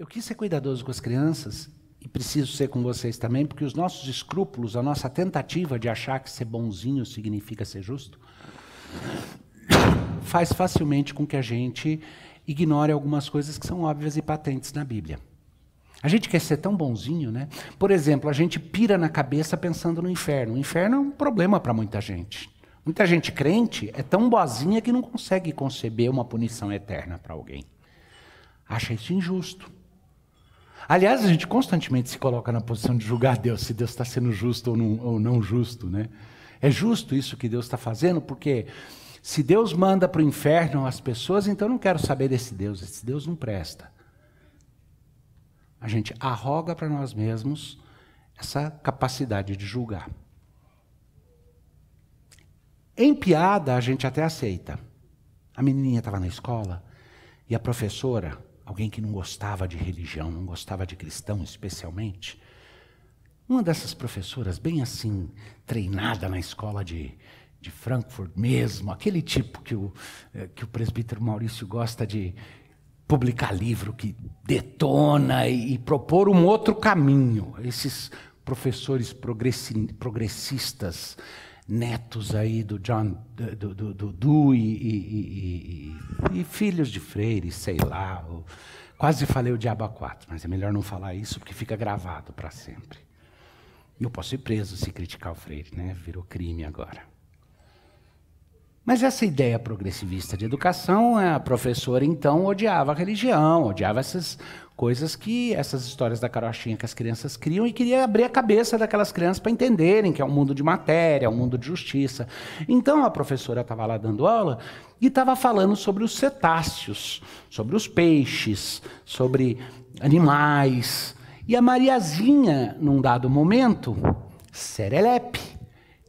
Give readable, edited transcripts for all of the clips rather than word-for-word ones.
Eu quis ser cuidadoso com as crianças e preciso ser com vocês também, porque os nossos escrúpulos, a nossa tentativa de achar que ser bonzinho significa ser justo, faz facilmente com que a gente ignore algumas coisas que são óbvias e patentes na Bíblia. A gente quer ser tão bonzinho, né? Por exemplo, a gente pira na cabeça pensando no inferno. O inferno é um problema para muita gente. Muita gente crente é tão boazinha que não consegue conceber uma punição eterna para alguém. Acha isso injusto. Aliás, a gente constantemente se coloca na posição de julgar Deus, se Deus está sendo justo ou não justo, né? É justo isso que Deus está fazendo, porque se Deus manda para o inferno as pessoas, então eu não quero saber desse Deus. Esse Deus não presta. A gente arroga para nós mesmos essa capacidade de julgar. Em piada, a gente até aceita. A menininha estava na escola e a professora, alguém que não gostava de religião, não gostava de cristão especialmente, uma dessas professoras bem assim, treinada na escola de Frankfurt mesmo, aquele tipo que o presbítero Maurício gosta de publicar livro que detona e propor um outro caminho. Esses professores progressistas, netos aí do John, do Dewey e filhos de Freire, sei lá. Quase falei o diabo a quatro, mas é melhor não falar isso porque fica gravado para sempre. Eu posso ir preso se criticar o Freire, né? Virou crime agora. Mas essa ideia progressivista de educação, a professora então odiava a religião, odiava essas coisas essas histórias da carochinha que as crianças criam e queria abrir a cabeça daquelas crianças para entenderem que é um mundo de matéria, um mundo de justiça. Então a professora estava lá dando aula e estava falando sobre os cetáceos, sobre os peixes, sobre animais. E a Mariazinha, num dado momento, serelepe,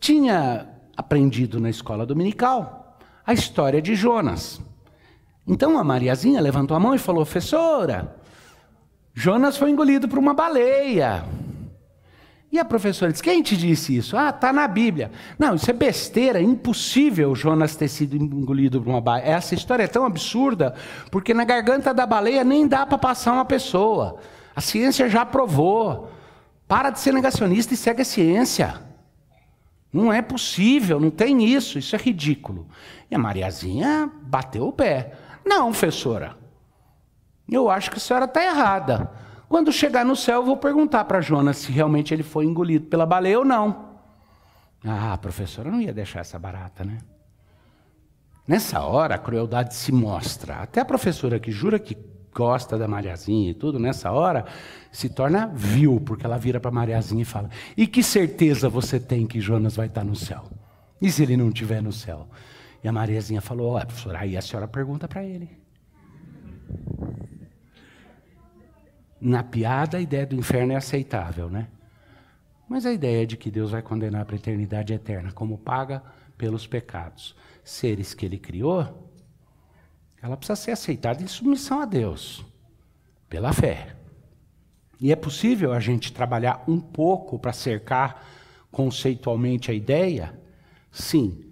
tinha aprendido na escola dominical a história de Jonas. Então a Mariazinha levantou a mão e falou: professora, Jonas foi engolido por uma baleia. E a professora disse: quem te disse isso? Ah, está na Bíblia. Não, isso é besteira, é impossível Jonas ter sido engolido por uma baleia. Essa história é tão absurda, porque na garganta da baleia nem dá para passar uma pessoa. A ciência já provou. Para de ser negacionista e segue a ciência. Não é possível, não tem isso é ridículo. E a Mariazinha bateu o pé. Não, professora, eu acho que a senhora está errada. Quando chegar no céu, eu vou perguntar para Jonas se realmente ele foi engolido pela baleia ou não. Ah, a professora não ia deixar essa barata, né? Nessa hora, a crueldade se mostra. Até a professora que jura que gosta da Mariazinha e tudo, nessa hora, se torna vil, porque ela vira para a Mariazinha e fala: e que certeza você tem que Jonas vai estar no céu? E se ele não estiver no céu? E a Mariazinha falou: ó, professora, aí a senhora pergunta para ele. Na piada, a ideia do inferno é aceitável, né? Mas a ideia de que Deus vai condenar para a eternidade eterna como paga pelos pecados seres que ele criou, ela precisa ser aceitada em submissão a Deus, pela fé. E é possível a gente trabalhar um pouco para cercar conceitualmente a ideia? Sim.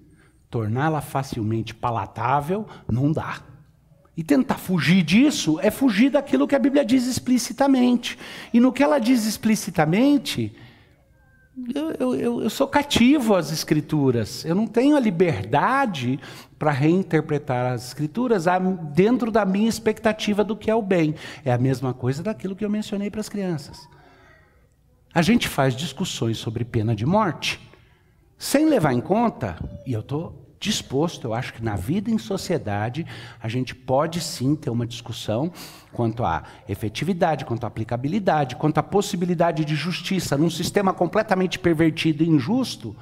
Torná-la facilmente palatável, não dá. E tentar fugir disso é fugir daquilo que a Bíblia diz explicitamente. E no que ela diz explicitamente, eu sou cativo às Escrituras. Eu não tenho a liberdade para reinterpretar as Escrituras dentro da minha expectativa do que é o bem. É a mesma coisa daquilo que eu mencionei para as crianças. A gente faz discussões sobre pena de morte sem levar em conta, e eu estou disposto, eu acho que na vida em sociedade a gente pode sim ter uma discussão quanto à efetividade, quanto à aplicabilidade, quanto à possibilidade de justiça. Num sistema completamente pervertido e injusto,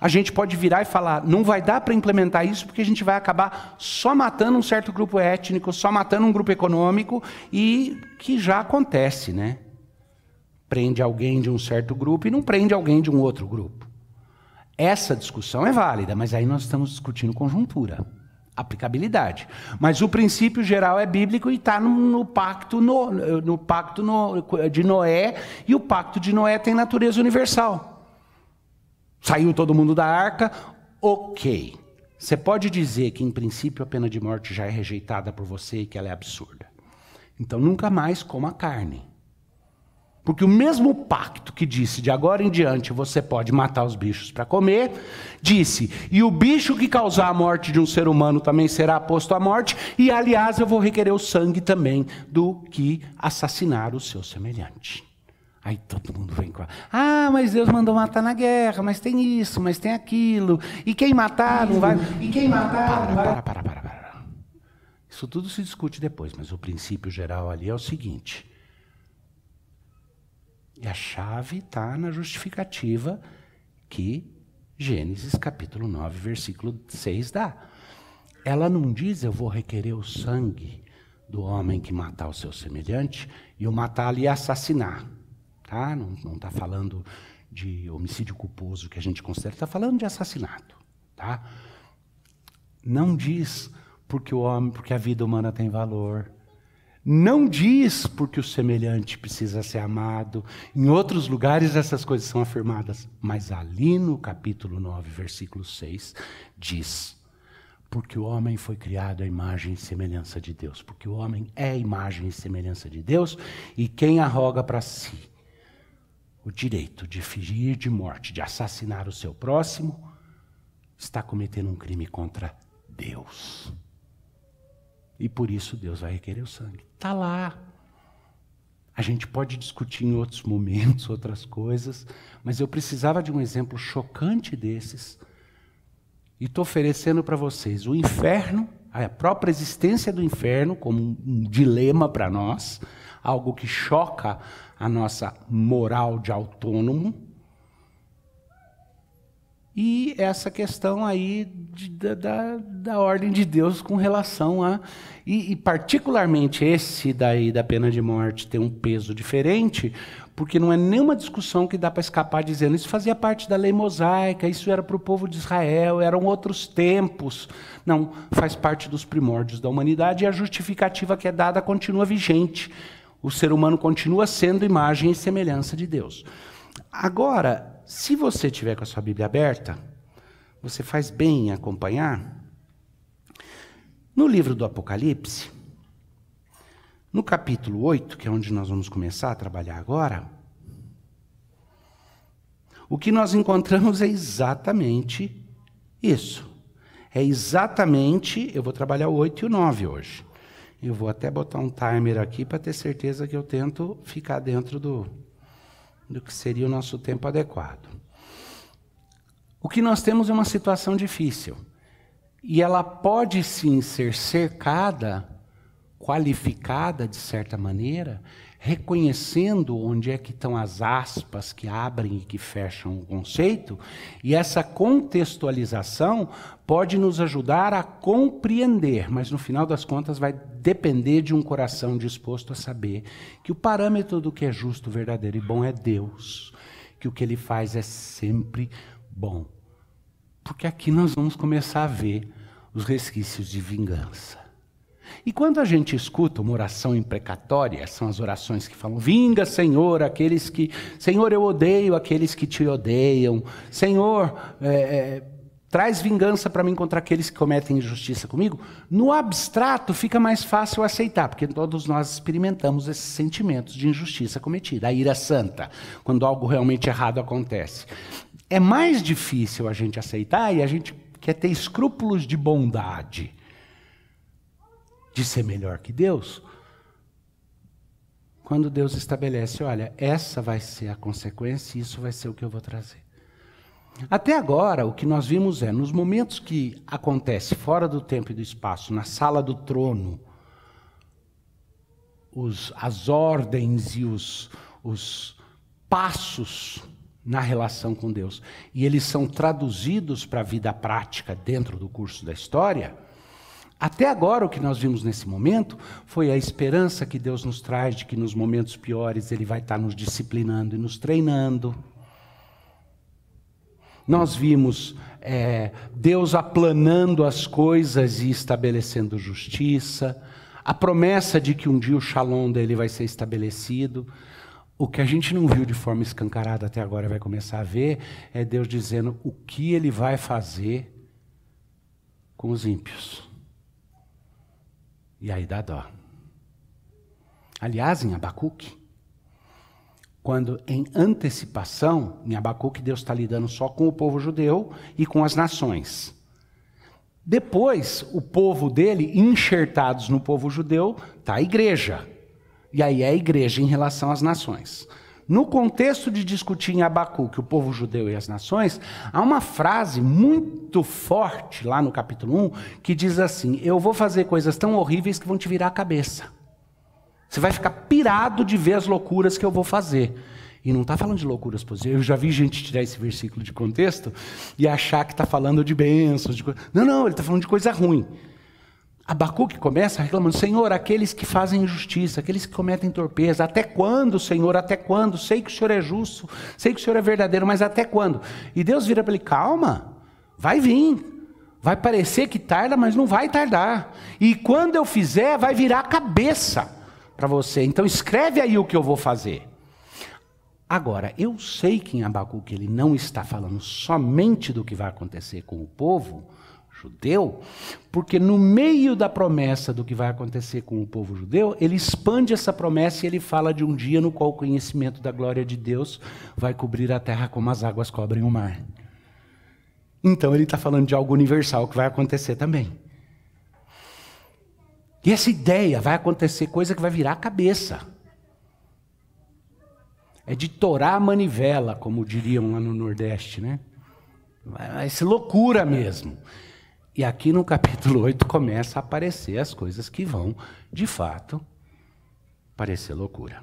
a gente pode virar e falar: não vai dar para implementar isso porque a gente vai acabar só matando um certo grupo étnico, só matando um grupo econômico, e que já acontece, né? Prende alguém de um certo grupo e não prende alguém de um outro grupo. Essa discussão é válida, mas aí nós estamos discutindo conjuntura, aplicabilidade. Mas o princípio geral é bíblico e está no pacto de Noé, e o pacto de Noé tem natureza universal. Saiu todo mundo da arca, ok. Você pode dizer que, em princípio, a pena de morte já é rejeitada por você e que ela é absurda. Então nunca mais coma carne. Porque o mesmo pacto que disse, de agora em diante você pode matar os bichos para comer, disse, e o bicho que causar a morte de um ser humano também será posto à morte, e aliás eu vou requerer o sangue também do que assassinar o seu semelhante. Aí todo mundo vem com mas Deus mandou matar na guerra, mas tem isso, mas tem aquilo, e quem matar não vai... E quem matar não vai... Para. Isso tudo se discute depois, mas o princípio geral ali é o seguinte... E a chave está na justificativa que Gênesis capítulo 9, versículo 6 dá. Ela não diz, eu vou requerer o sangue do homem que matar o seu semelhante e o matar ali e assassinar. Tá? Não está falando de homicídio culposo que a gente considera, está falando de assassinato. Tá? Não diz porque a vida humana tem valor. Não diz porque o semelhante precisa ser amado. Em outros lugares essas coisas são afirmadas. Mas ali no capítulo 9, versículo 6, diz... Porque o homem foi criado à imagem e semelhança de Deus. Porque o homem é a imagem e semelhança de Deus. E quem arroga para si o direito de ferir de morte, de assassinar o seu próximo, está cometendo um crime contra Deus. E por isso Deus vai requerer o sangue. Está lá. A gente pode discutir em outros momentos, outras coisas, mas eu precisava de um exemplo chocante desses. E estou oferecendo para vocês o inferno, a própria existência do inferno, como um dilema para nós, algo que choca a nossa moral de autônomo. E essa questão aí da ordem de Deus com relação a... E particularmente esse daí da pena de morte tem um peso diferente, porque não é nenhuma discussão que dá para escapar dizendo isso fazia parte da lei mosaica, isso era para o povo de Israel, eram outros tempos. Não, faz parte dos primórdios da humanidade e a justificativa que é dada continua vigente. O ser humano continua sendo imagem e semelhança de Deus. Agora... Se você tiver com a sua Bíblia aberta, você faz bem em acompanhar. No livro do Apocalipse, no capítulo 8, que é onde nós vamos começar a trabalhar agora, o que nós encontramos é exatamente isso. É exatamente, eu vou trabalhar o 8 e o 9 hoje. Eu vou até botar um timer aqui para ter certeza que eu tento ficar dentro do que seria o nosso tempo adequado. O que nós temos é uma situação difícil. E ela pode sim ser cercada, qualificada de certa maneira, reconhecendo onde é que estão as aspas que abrem e que fecham o conceito, e essa contextualização pode nos ajudar a compreender, mas no final das contas vai depender de um coração disposto a saber que o parâmetro do que é justo, verdadeiro e bom é Deus, que o que Ele faz é sempre bom. Porque aqui nós vamos começar a ver os resquícios de vingança. E quando a gente escuta uma oração imprecatória, são as orações que falam, vinga, Senhor, aqueles que... Senhor, eu odeio aqueles que te odeiam. Senhor, traz vingança para mim contra aqueles que cometem injustiça comigo. No abstrato fica mais fácil aceitar, porque todos nós experimentamos esses sentimentos de injustiça cometida. A ira santa, quando algo realmente errado acontece. É mais difícil a gente aceitar e a gente quer ter escrúpulos de bondade, de ser melhor que Deus, quando Deus estabelece, olha, essa vai ser a consequência e isso vai ser o que eu vou trazer. Até agora, o que nós vimos é, nos momentos que acontece fora do tempo e do espaço, na sala do trono, as ordens e os passos na relação com Deus, e eles são traduzidos para a vida prática dentro do curso da história. Até agora, o que nós vimos nesse momento foi a esperança que Deus nos traz de que nos momentos piores Ele vai estar nos disciplinando e nos treinando. Nós vimos Deus aplanando as coisas e estabelecendo justiça. A promessa de que um dia o shalom dele vai ser estabelecido. O que a gente não viu de forma escancarada até agora e vai começar a ver é Deus dizendo o que Ele vai fazer com os ímpios. E aí dá dó. Aliás, em Abacuque, quando em antecipação, em Abacuque Deus está lidando só com o povo judeu e com as nações. Depois, o povo dele, enxertados no povo judeu, está a igreja. E aí é a igreja em relação às nações. No contexto de discutir em Abacuque o povo judeu e as nações, há uma frase muito forte lá no capítulo 1 que diz assim: eu vou fazer coisas tão horríveis que vão te virar a cabeça. Você vai ficar pirado de ver as loucuras que eu vou fazer. E não está falando de loucuras positivas. Eu já vi gente tirar esse versículo de contexto e achar que está falando de bênçãos. Não, ele está falando de coisa ruim. Abacuque começa reclamando: Senhor, aqueles que fazem injustiça, aqueles que cometem torpeza, até quando, Senhor, até quando? Sei que o Senhor é justo, sei que o Senhor é verdadeiro, mas até quando? E Deus vira para ele: calma, vai vir, vai parecer que tarda, mas não vai tardar. E quando eu fizer, vai virar a cabeça para você. Então escreve aí o que eu vou fazer. Agora, eu sei que em Abacuque ele não está falando somente do que vai acontecer com o povo judeu, porque no meio da promessa do que vai acontecer com o povo judeu, ele expande essa promessa e ele fala de um dia no qual o conhecimento da glória de Deus vai cobrir a terra como as águas cobrem o mar. Então ele está falando de algo universal que vai acontecer também. E essa ideia vai acontecer, coisa que vai virar a cabeça. É de torar a manivela, como diriam lá no Nordeste, né? Vai ser loucura mesmo. E aqui no capítulo 8 começa a aparecer as coisas que vão, de fato, parecer loucura.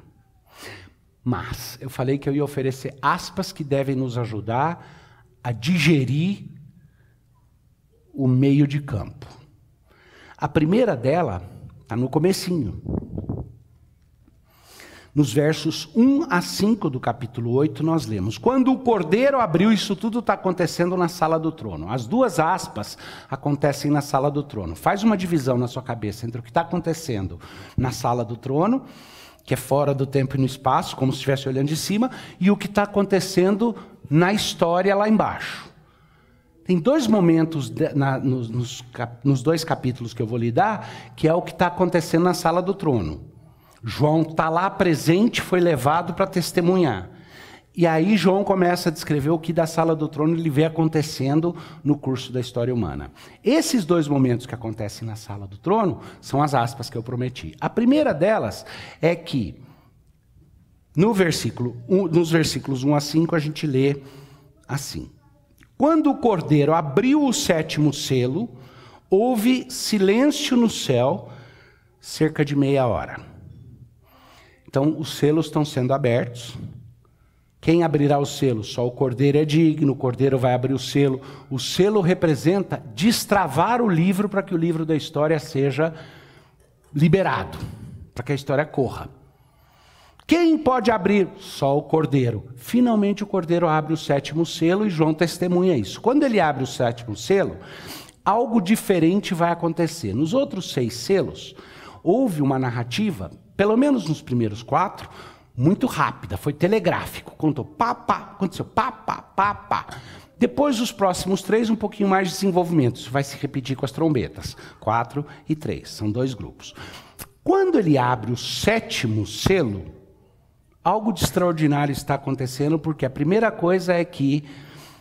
Mas eu falei que eu ia oferecer aspas que devem nos ajudar a digerir o meio de campo. A primeira dela está no comecinho. Nos versos 1 a 5 do capítulo 8, nós lemos: quando o cordeiro abriu, isso tudo está acontecendo na sala do trono. As duas aspas acontecem na sala do trono. Faz uma divisão na sua cabeça entre o que está acontecendo na sala do trono, que é fora do tempo e no espaço, como se estivesse olhando de cima, e o que está acontecendo na história lá embaixo. Tem dois momentos nos dois capítulos que eu vou lidar, que é o que está acontecendo na sala do trono. João está lá presente, foi levado para testemunhar. E aí João começa a descrever o que da sala do trono ele vê acontecendo no curso da história humana. Esses dois momentos que acontecem na sala do trono são as aspas que eu prometi. A primeira delas é que nos versículos 1 a 5 a gente lê assim: quando o cordeiro abriu o sétimo selo, houve silêncio no céu cerca de meia hora. Então, os selos estão sendo abertos. Quem abrirá o selo? Só o cordeiro é digno, o cordeiro vai abrir o selo. O selo representa destravar o livro para que o livro da história seja liberado, para que a história corra. Quem pode abrir? Só o cordeiro. Finalmente o cordeiro abre o sétimo selo e João testemunha isso. Quando ele abre o sétimo selo, algo diferente vai acontecer. Nos outros 6 selos, houve uma narrativa, pelo menos nos primeiros 4, muito rápida, foi telegráfico. Contou pá, pá, aconteceu pá, pá, pá, pá. Depois, os próximos 3, um pouquinho mais de desenvolvimento. Isso vai se repetir com as trombetas. 4 e 3, são 2 grupos. Quando ele abre o sétimo selo, algo de extraordinário está acontecendo, porque a primeira coisa é que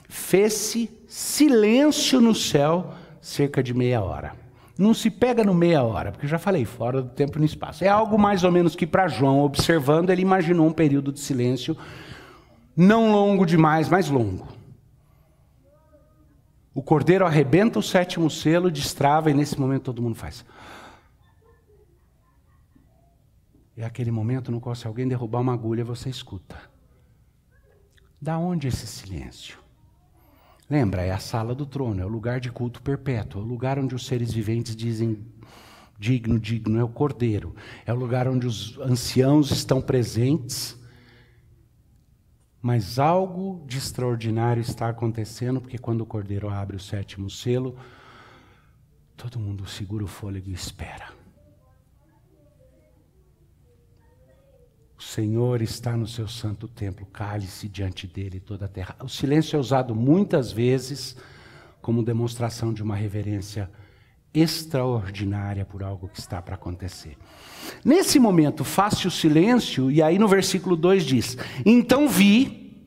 fez-se silêncio no céu cerca de meia hora. Não se pega no meia hora, porque eu já falei, fora do tempo e no espaço. É algo mais ou menos que para João, observando, ele imaginou um período de silêncio não longo demais, mas longo. O cordeiro arrebenta o sétimo selo, destrava, e nesse momento todo mundo faz. É aquele momento no qual, se alguém derrubar uma agulha, você escuta. Da onde esse silêncio? Lembra, é a sala do trono, é o lugar de culto perpétuo, é o lugar onde os seres viventes dizem digno, digno, é o cordeiro. É o lugar onde os anciãos estão presentes. Mas algo de extraordinário está acontecendo, porque quando o cordeiro abre o sétimo selo, todo mundo segura o fôlego e espera. O Senhor está no seu santo templo, cale-se diante dele toda a terra. O silêncio é usado muitas vezes como demonstração de uma reverência extraordinária por algo que está para acontecer. Nesse momento, faz-se o silêncio, e aí no versículo 2 diz: então vi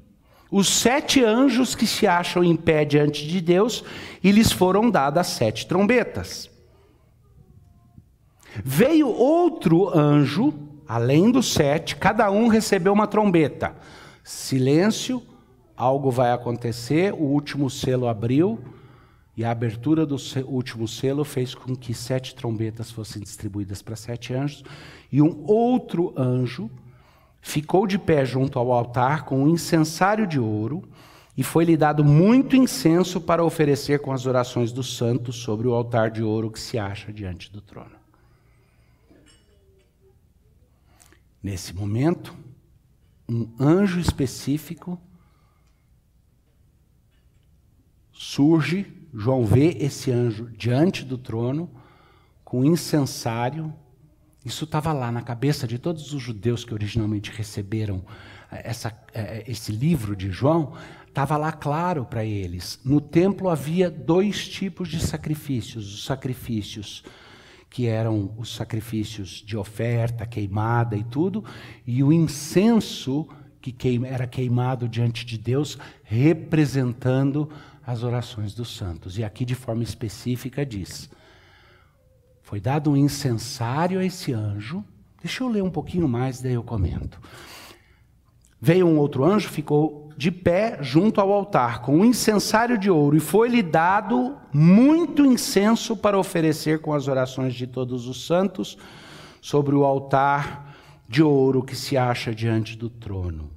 os 7 anjos que se acham em pé diante de Deus, e lhes foram dadas 7 trombetas. Veio outro anjo, além dos 7, cada um recebeu uma trombeta. Silêncio, algo vai acontecer, o último selo abriu, e a abertura do último selo fez com que 7 trombetas fossem distribuídas para 7 anjos, e um outro anjo ficou de pé junto ao altar com um incensário de ouro, e foi-lhe dado muito incenso para oferecer com as orações dos santos sobre o altar de ouro que se acha diante do trono. Nesse momento, um anjo específico surge. João vê esse anjo diante do trono, com incensário. Isso estava lá na cabeça de todos os judeus que originalmente receberam esse livro de João. Estava lá claro para eles. No templo havia 2 tipos de sacrifícios. Os sacrifícios que eram os sacrifícios de oferta, queimada e tudo, e o incenso que era queimado diante de Deus, representando as orações dos santos. E aqui de forma específica diz: foi dado um incensário a esse anjo. Deixa eu ler um pouquinho mais, daí eu comento. Veio um outro anjo, ficou de pé junto ao altar, com um incensário de ouro, e foi-lhe dado muito incenso para oferecer com as orações de todos os santos sobre o altar de ouro que se acha diante do trono.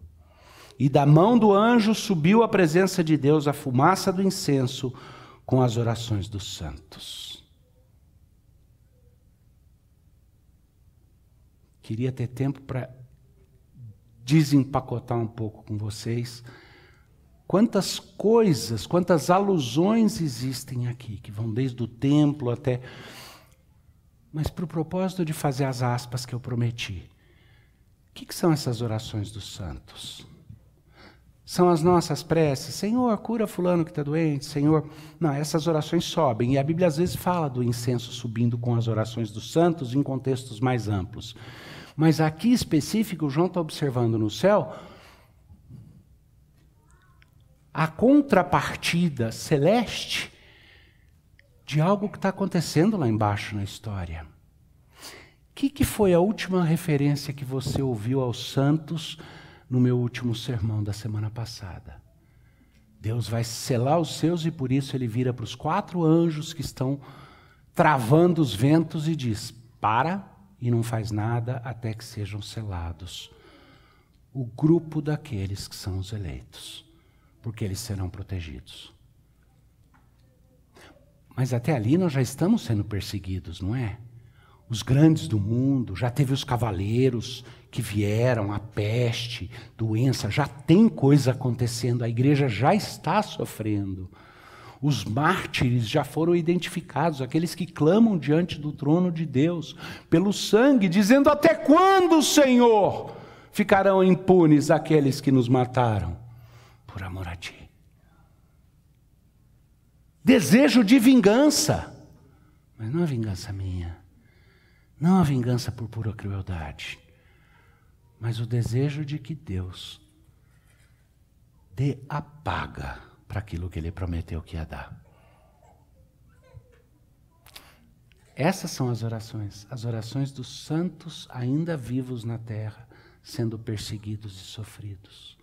E da mão do anjo subiu à presença de Deus a fumaça do incenso com as orações dos santos. Queria ter tempo para desempacotar um pouco com vocês quantas coisas, quantas alusões existem aqui, que vão desde o templo até... Mas para o propósito de fazer as aspas que eu prometi, o que são essas orações dos santos? São as nossas preces. Senhor, cura fulano que está doente. Senhor... Não, essas orações sobem. E a Bíblia às vezes fala do incenso subindo com as orações dos santos em contextos mais amplos. Mas aqui específico, João está observando no céu a contrapartida celeste de algo que está acontecendo lá embaixo na história. O que foi a última referência que você ouviu aos santos no meu último sermão da semana passada? Deus vai selar os seus e por isso ele vira para os 4 anjos que estão travando os ventos e diz: para e não faz nada até que sejam selados o grupo daqueles que são os eleitos, porque eles serão protegidos. Mas até ali nós já estamos sendo perseguidos, não é? Os grandes do mundo, já teve os cavaleiros que vieram, a peste, doença, já tem coisa acontecendo, a igreja já está sofrendo. Os mártires já foram identificados, aqueles que clamam diante do trono de Deus, pelo sangue, dizendo: até quando, Senhor, ficarão impunes aqueles que nos mataram por amor a Ti? Desejo de vingança, mas não a vingança minha, não a vingança por pura crueldade, mas o desejo de que Deus dê a paga para aquilo que Ele prometeu que ia dar. Essas são as orações dos santos ainda vivos na terra, sendo perseguidos e sofridos.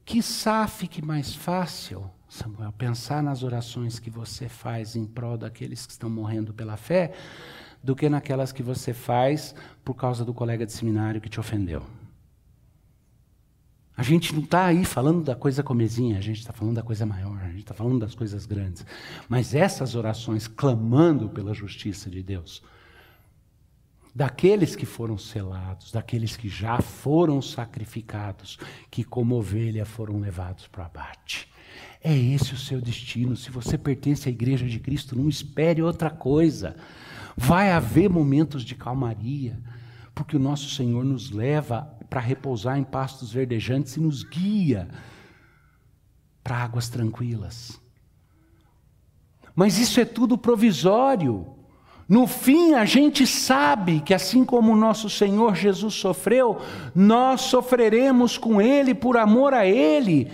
Quiçá fique mais fácil, Samuel, pensar nas orações que você faz em prol daqueles que estão morrendo pela fé, do que naquelas que você faz por causa do colega de seminário que te ofendeu. A gente não está aí falando da coisa comezinha, a gente está falando da coisa maior, a gente está falando das coisas grandes. Mas essas orações clamando pela justiça de Deus, daqueles que foram selados, daqueles que já foram sacrificados, que como ovelha foram levados para o abate. É esse o seu destino. Se você pertence à Igreja de Cristo, não espere outra coisa. Vai haver momentos de calmaria, porque o nosso Senhor nos leva para repousar em pastos verdejantes e nos guia para águas tranquilas. Mas isso é tudo provisório. No fim, a gente sabe que assim como o nosso Senhor Jesus sofreu, nós sofreremos com Ele por amor a Ele.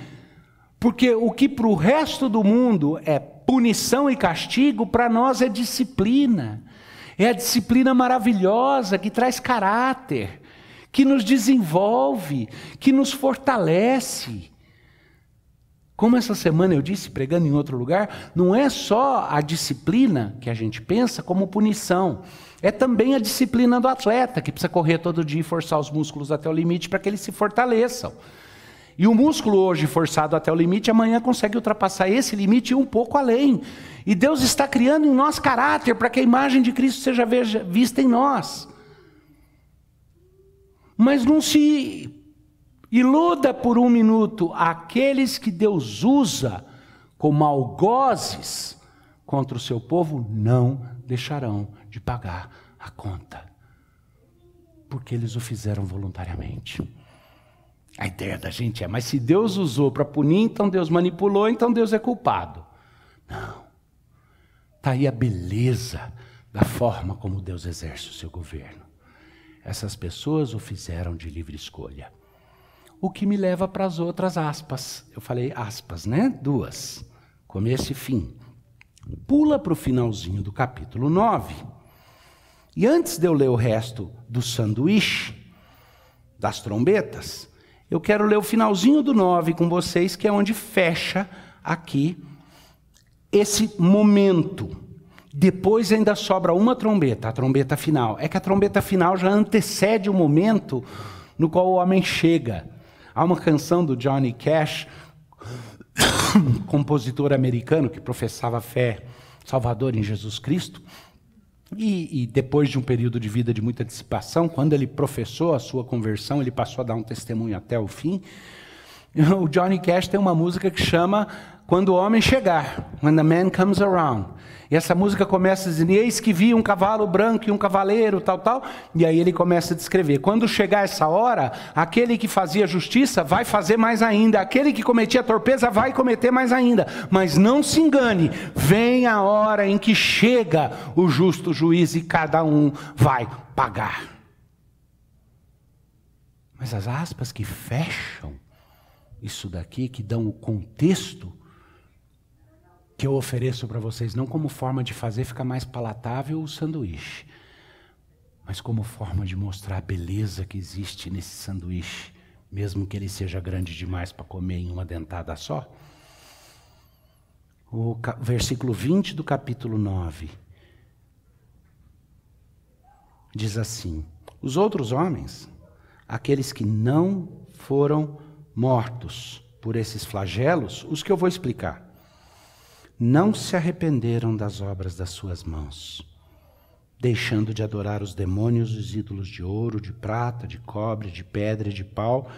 Porque o que para o resto do mundo é punição e castigo, para nós é disciplina. É a disciplina maravilhosa que traz caráter, que nos desenvolve, que nos fortalece. Como essa semana eu disse, pregando em outro lugar, não é só a disciplina que a gente pensa como punição. É também a disciplina do atleta, que precisa correr todo dia e forçar os músculos até o limite para que eles se fortaleçam. E o músculo hoje forçado até o limite, amanhã consegue ultrapassar esse limite e um pouco além. E Deus está criando em nós caráter para que a imagem de Cristo seja vista em nós. Mas não se iluda por um minuto, aqueles que Deus usa como algozes contra o seu povo não deixarão de pagar a conta, porque eles o fizeram voluntariamente. A ideia da gente é, mas se Deus usou para punir, então Deus manipulou, então Deus é culpado. Não. Está aí a beleza da forma como Deus exerce o seu governo. Essas pessoas o fizeram de livre escolha. O que me leva para as outras aspas. Eu falei aspas, né? 2. Começo e fim. Pula para o finalzinho do capítulo 9. E antes de eu ler o resto do sanduíche, das trombetas, eu quero ler o finalzinho do 9 com vocês, que é onde fecha aqui esse momento. Depois ainda sobra uma trombeta, a trombeta final. É que a trombeta final já antecede o momento no qual o homem chega. Há uma canção do Johnny Cash, compositor americano que professava fé salvadora em Jesus Cristo, e depois de um período de vida de muita dissipação, quando ele professou a sua conversão, ele passou a dar um testemunho até o fim. O Johnny Cash tem uma música que chama Quando o Homem Chegar, When the Man Comes Around. E essa música começa dizendo, eis que vi um cavalo branco e um cavaleiro, tal, tal. E aí ele começa a descrever, quando chegar essa hora, aquele que fazia justiça vai fazer mais ainda, aquele que cometia torpeza vai cometer mais ainda. Mas não se engane, vem a hora em que chega o justo juiz e cada um vai pagar. Mas as aspas que fecham isso daqui, que dão o contexto que eu ofereço para vocês, não como forma de fazer ficar mais palatável o sanduíche, mas como forma de mostrar a beleza que existe nesse sanduíche, mesmo que ele seja grande demais para comer em uma dentada só. O versículo 20 do capítulo 9 diz assim, os outros homens, aqueles que não foram mortos por esses flagelos, os que eu vou explicar, não se arrependeram das obras das suas mãos, deixando de adorar os demônios e os ídolos de ouro, de prata, de cobre, de pedra e de pau,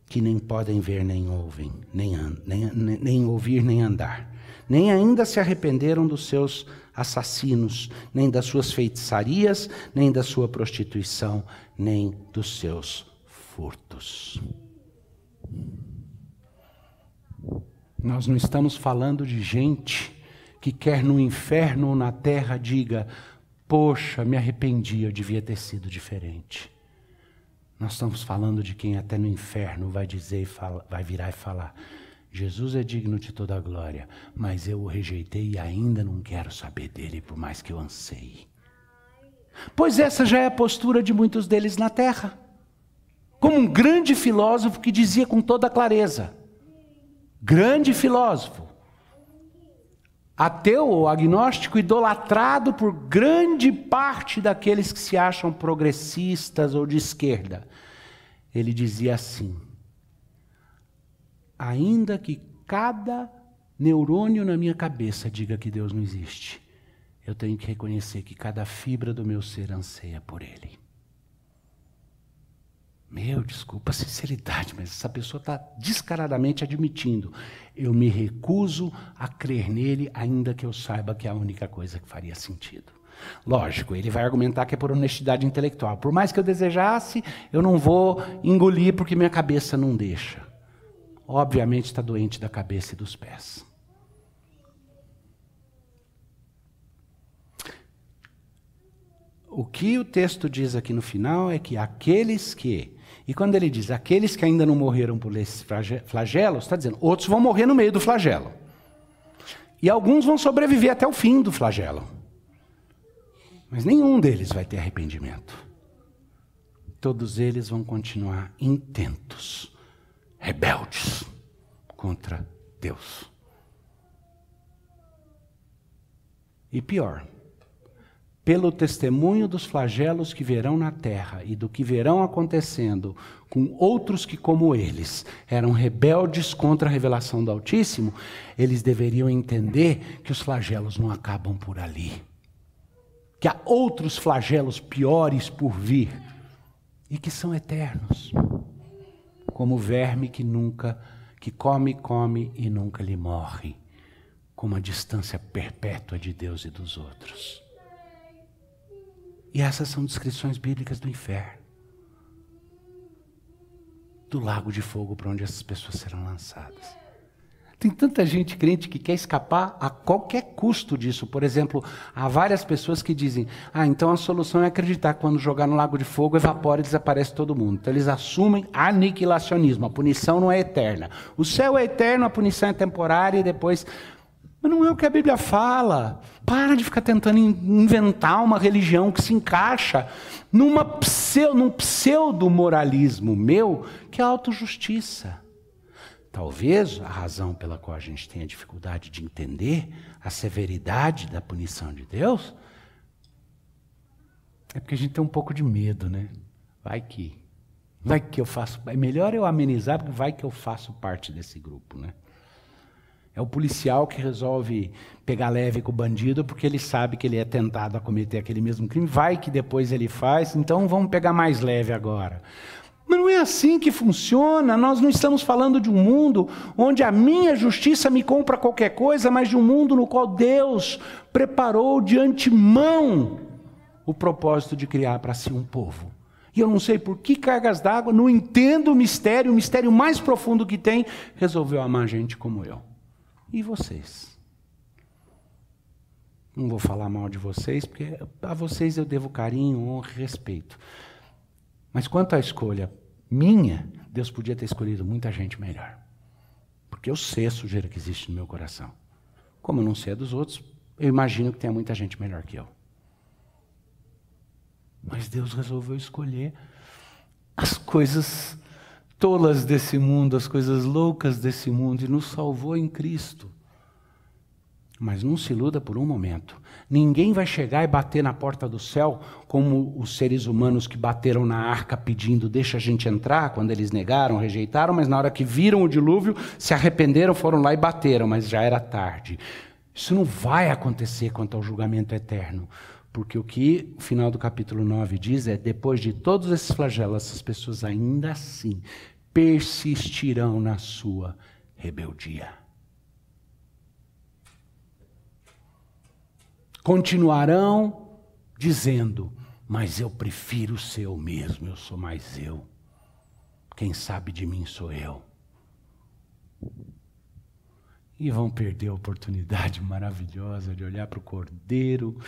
que nem podem ver nem ouvem, nem ouvir nem andar. Nem ainda se arrependeram dos seus assassinos, nem das suas feitiçarias, nem da sua prostituição, nem dos seus furtos. Nós não estamos falando de gente que quer no inferno ou na terra diga, poxa, me arrependi, eu devia ter sido diferente. Nós estamos falando de quem até no inferno vai dizer, vai virar e falar, Jesus é digno de toda a glória, mas eu o rejeitei e ainda não quero saber dele, por mais que eu anseie. Pois essa já é a postura de muitos deles na terra. Como um grande filósofo que dizia com toda clareza, grande filósofo, ateu ou agnóstico, idolatrado por grande parte daqueles que se acham progressistas ou de esquerda. Ele dizia assim, ainda que cada neurônio na minha cabeça diga que Deus não existe, eu tenho que reconhecer que cada fibra do meu ser anseia por Ele. Desculpa a sinceridade, mas essa pessoa está descaradamente admitindo. Eu me recuso a crer nele, ainda que eu saiba que é a única coisa que faria sentido. Lógico, ele vai argumentar que é por honestidade intelectual. Por mais que eu desejasse, eu não vou engolir porque minha cabeça não deixa. Obviamente está doente da cabeça e dos pés. o que o texto diz aqui no final é que aqueles que... E quando ele diz aqueles que ainda não morreram por esses flagelos, está dizendo, outros vão morrer no meio do flagelo. E alguns vão sobreviver até o fim do flagelo. Mas nenhum deles vai ter arrependimento. Todos eles vão continuar intentos, rebeldes contra Deus. E pior, pelo testemunho dos flagelos que verão na terra e do que verão acontecendo com outros que, como eles, eram rebeldes contra a revelação do Altíssimo, eles deveriam entender que os flagelos não acabam por ali. Que há outros flagelos piores por vir e que são eternos. Como o verme que come e nunca lhe morre, com uma distância perpétua de Deus e dos outros. E essas são descrições bíblicas do inferno. Do lago de fogo para onde essas pessoas serão lançadas. Tem tanta gente crente que quer escapar a qualquer custo disso. Por exemplo, há várias pessoas que dizem, então a solução é acreditar que quando jogar no lago de fogo, evapora e desaparece todo mundo. Então eles assumem aniquilacionismo, a punição não é eterna. O céu é eterno, a punição é temporária e depois... Mas não é o que a Bíblia fala. Para de ficar tentando inventar uma religião que se encaixa num pseudo-moralismo meu, que é a autojustiça. Talvez a razão pela qual a gente tenha dificuldade de entender a severidade da punição de Deus é porque a gente tem um pouco de medo, né? Vai que eu faço... É melhor eu amenizar, porque vai que eu faço parte desse grupo, né? É o policial que resolve pegar leve com o bandido porque ele sabe que ele é tentado a cometer aquele mesmo crime. Vai que depois ele faz, então vamos pegar mais leve agora. Mas não é assim que funciona. Nós não estamos falando de um mundo onde a minha justiça me compra qualquer coisa, mas de um mundo no qual Deus preparou de antemão o propósito de criar para si um povo. E eu não sei por que cargas d'água, não entendo o mistério mais profundo que tem, resolveu amar gente como eu. E vocês? Não vou falar mal de vocês, porque a vocês eu devo carinho, honra e respeito. Mas quanto à escolha minha, Deus podia ter escolhido muita gente melhor. Porque eu sei a sujeira que existe no meu coração. Como eu não sei a dos outros, eu imagino que tenha muita gente melhor que eu. Mas Deus resolveu escolher as coisas tolas desse mundo, as coisas loucas desse mundo, e nos salvou em Cristo. Mas não se iluda por um momento. Ninguém vai chegar e bater na porta do céu como os seres humanos que bateram na arca pedindo, deixa a gente entrar, quando eles negaram, rejeitaram, mas na hora que viram o dilúvio, se arrependeram, foram lá e bateram, mas já era tarde. Isso não vai acontecer quanto ao julgamento eterno. Porque o que o final do capítulo 9 diz é, depois de todos esses flagelos, essas pessoas ainda assim persistirão na sua rebeldia. Continuarão dizendo, mas eu prefiro ser eu mesmo, eu sou mais eu. Quem sabe de mim sou eu. E vão perder a oportunidade maravilhosa de olhar para o Cordeiro,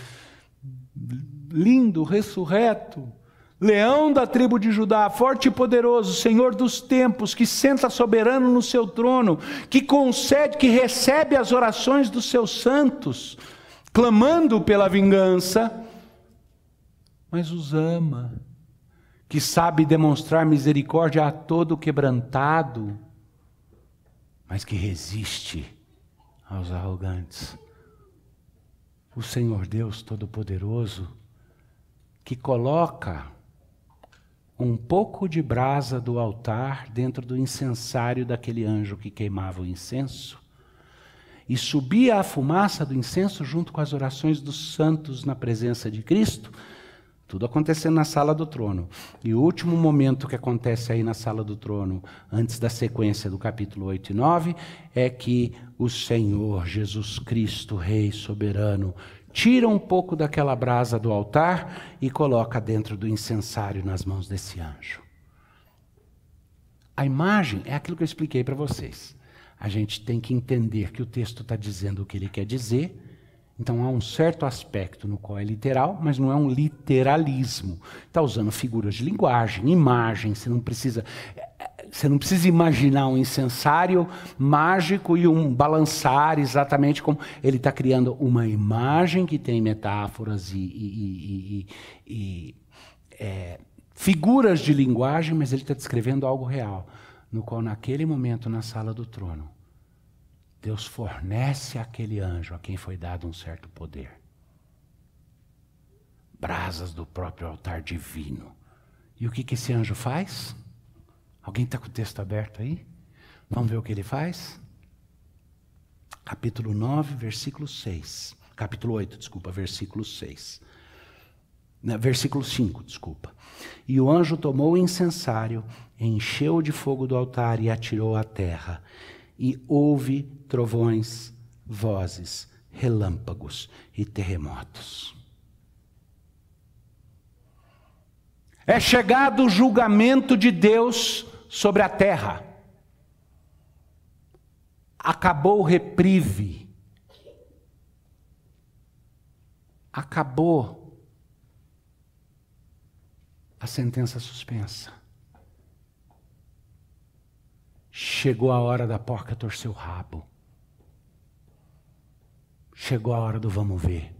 lindo, ressurreto, leão da tribo de Judá, forte e poderoso, Senhor dos tempos, que senta soberano no seu trono, que concede, que recebe as orações dos seus santos, clamando pela vingança, mas os ama, que sabe demonstrar misericórdia a todo quebrantado, mas que resiste aos arrogantes. O Senhor Deus Todo-Poderoso, que coloca um pouco de brasa do altar dentro do incensário daquele anjo que queimava o incenso, e subia a fumaça do incenso junto com as orações dos santos na presença de Cristo, tudo acontecendo na sala do trono. E o último momento que acontece aí na sala do trono, antes da sequência do capítulo 8 e 9, é que o Senhor Jesus Cristo, Rei soberano, tira um pouco daquela brasa do altar e coloca dentro do incensário nas mãos desse anjo. A imagem é aquilo que eu expliquei para vocês. A gente tem que entender que o texto está dizendo o que ele quer dizer Então há um certo aspecto no qual é literal, mas não é um literalismo. Está usando figuras de linguagem, imagem, você não precisa imaginar um incensário mágico e um balançar exatamente como ele está criando uma imagem que tem metáforas e figuras de linguagem, mas ele está descrevendo algo real, no qual naquele momento na sala do trono, Deus fornece àquele anjo a quem foi dado um certo poder. Brasas do próprio altar divino. E o que esse anjo faz? Alguém está com o texto aberto aí? Vamos ver o que ele faz? Capítulo 9, versículo 6. Capítulo 8, desculpa, versículo 6. Versículo 5, desculpa. E o anjo tomou o incensário, encheu de fogo do altar e atirou à terra. E houve trovões, vozes, relâmpagos e terremotos. É chegado o julgamento de Deus sobre a terra. Acabou o reprieve. Acabou a sentença suspensa. Chegou a hora da porca torcer o rabo. Chegou a hora do vamos ver.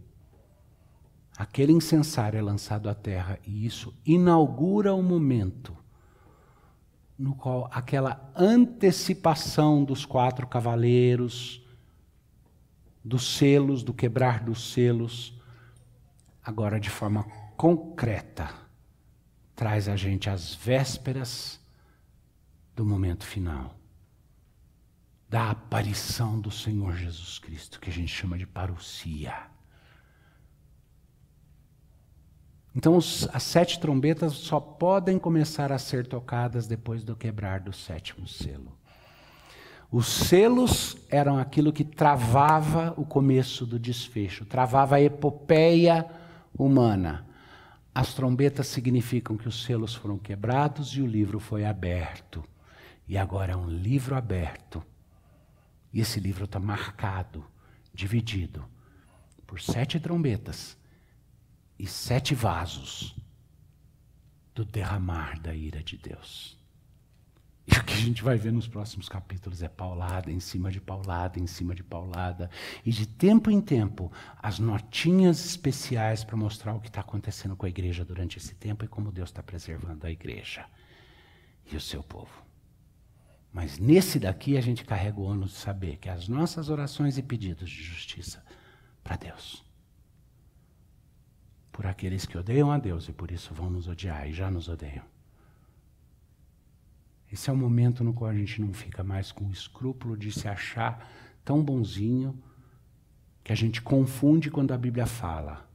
Aquele incensário é lançado à terra e isso inaugura o momento no qual aquela antecipação dos 4 cavaleiros, dos selos, do quebrar dos selos, agora de forma concreta, traz a gente às vésperas do momento final, da aparição do Senhor Jesus Cristo, que a gente chama de parousia. Então as 7 trombetas só podem começar a ser tocadas depois do quebrar do 7º selo. Os selos eram aquilo que travava o começo do desfecho, travava a epopeia humana. As trombetas significam que os selos foram quebrados e o livro foi aberto. E agora é um livro aberto. E esse livro está marcado, dividido, por 7 trombetas e 7 vasos do derramar da ira de Deus. E o que a gente vai ver nos próximos capítulos é paulada em cima de paulada, em cima de paulada. E de tempo em tempo, as notinhas especiais para mostrar o que está acontecendo com a igreja durante esse tempo e como Deus está preservando a igreja e o seu povo. Mas nesse daqui a gente carrega o ônus de saber que as nossas orações e pedidos de justiça para Deus, por aqueles que odeiam a Deus e por isso vão nos odiar e já nos odeiam. Esse é o momento no qual a gente não fica mais com o escrúpulo de se achar tão bonzinho que a gente confunde quando a Bíblia fala: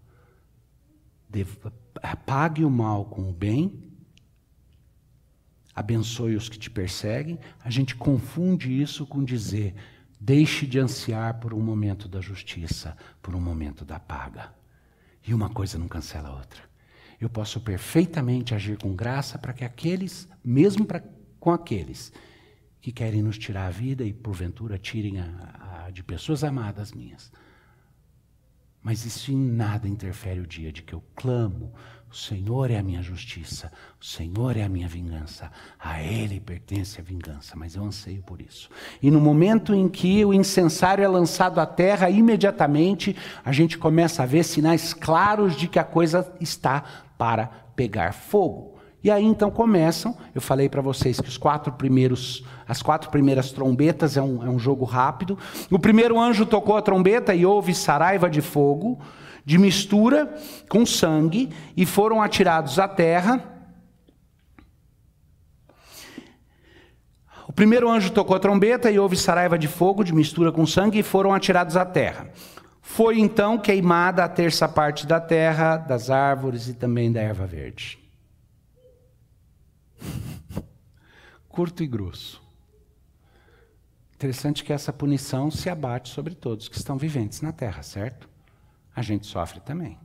pague o mal com o bem, abençoe os que te perseguem. A gente confunde isso com dizer: deixe de ansiar por um momento da justiça, por um momento da paga. E uma coisa não cancela a outra. Eu posso perfeitamente agir com graça para que aqueles, mesmo com aqueles que querem nos tirar a vida e porventura tirem a de pessoas amadas minhas. Mas isso em nada interfere o dia de que eu clamo: o Senhor é a minha justiça, o Senhor é a minha vingança, a Ele pertence a vingança, mas eu anseio por isso. E no momento em que o incensário é lançado à terra, imediatamente a gente começa a ver sinais claros de que a coisa está para pegar fogo. E aí então começam, eu falei para vocês que as 4 primeiras trombetas é um jogo rápido. O primeiro anjo tocou a trombeta e houve saraiva de fogo, de mistura com sangue, e foram atirados à terra. O primeiro anjo tocou a trombeta e houve saraiva de fogo, de mistura com sangue, e foram atirados à terra. Foi então queimada a 3ª parte da terra, das árvores e também da erva verde. Curto e grosso. Interessante que essa punição se abate sobre todos que estão viventes na terra, certo? A gente sofre também.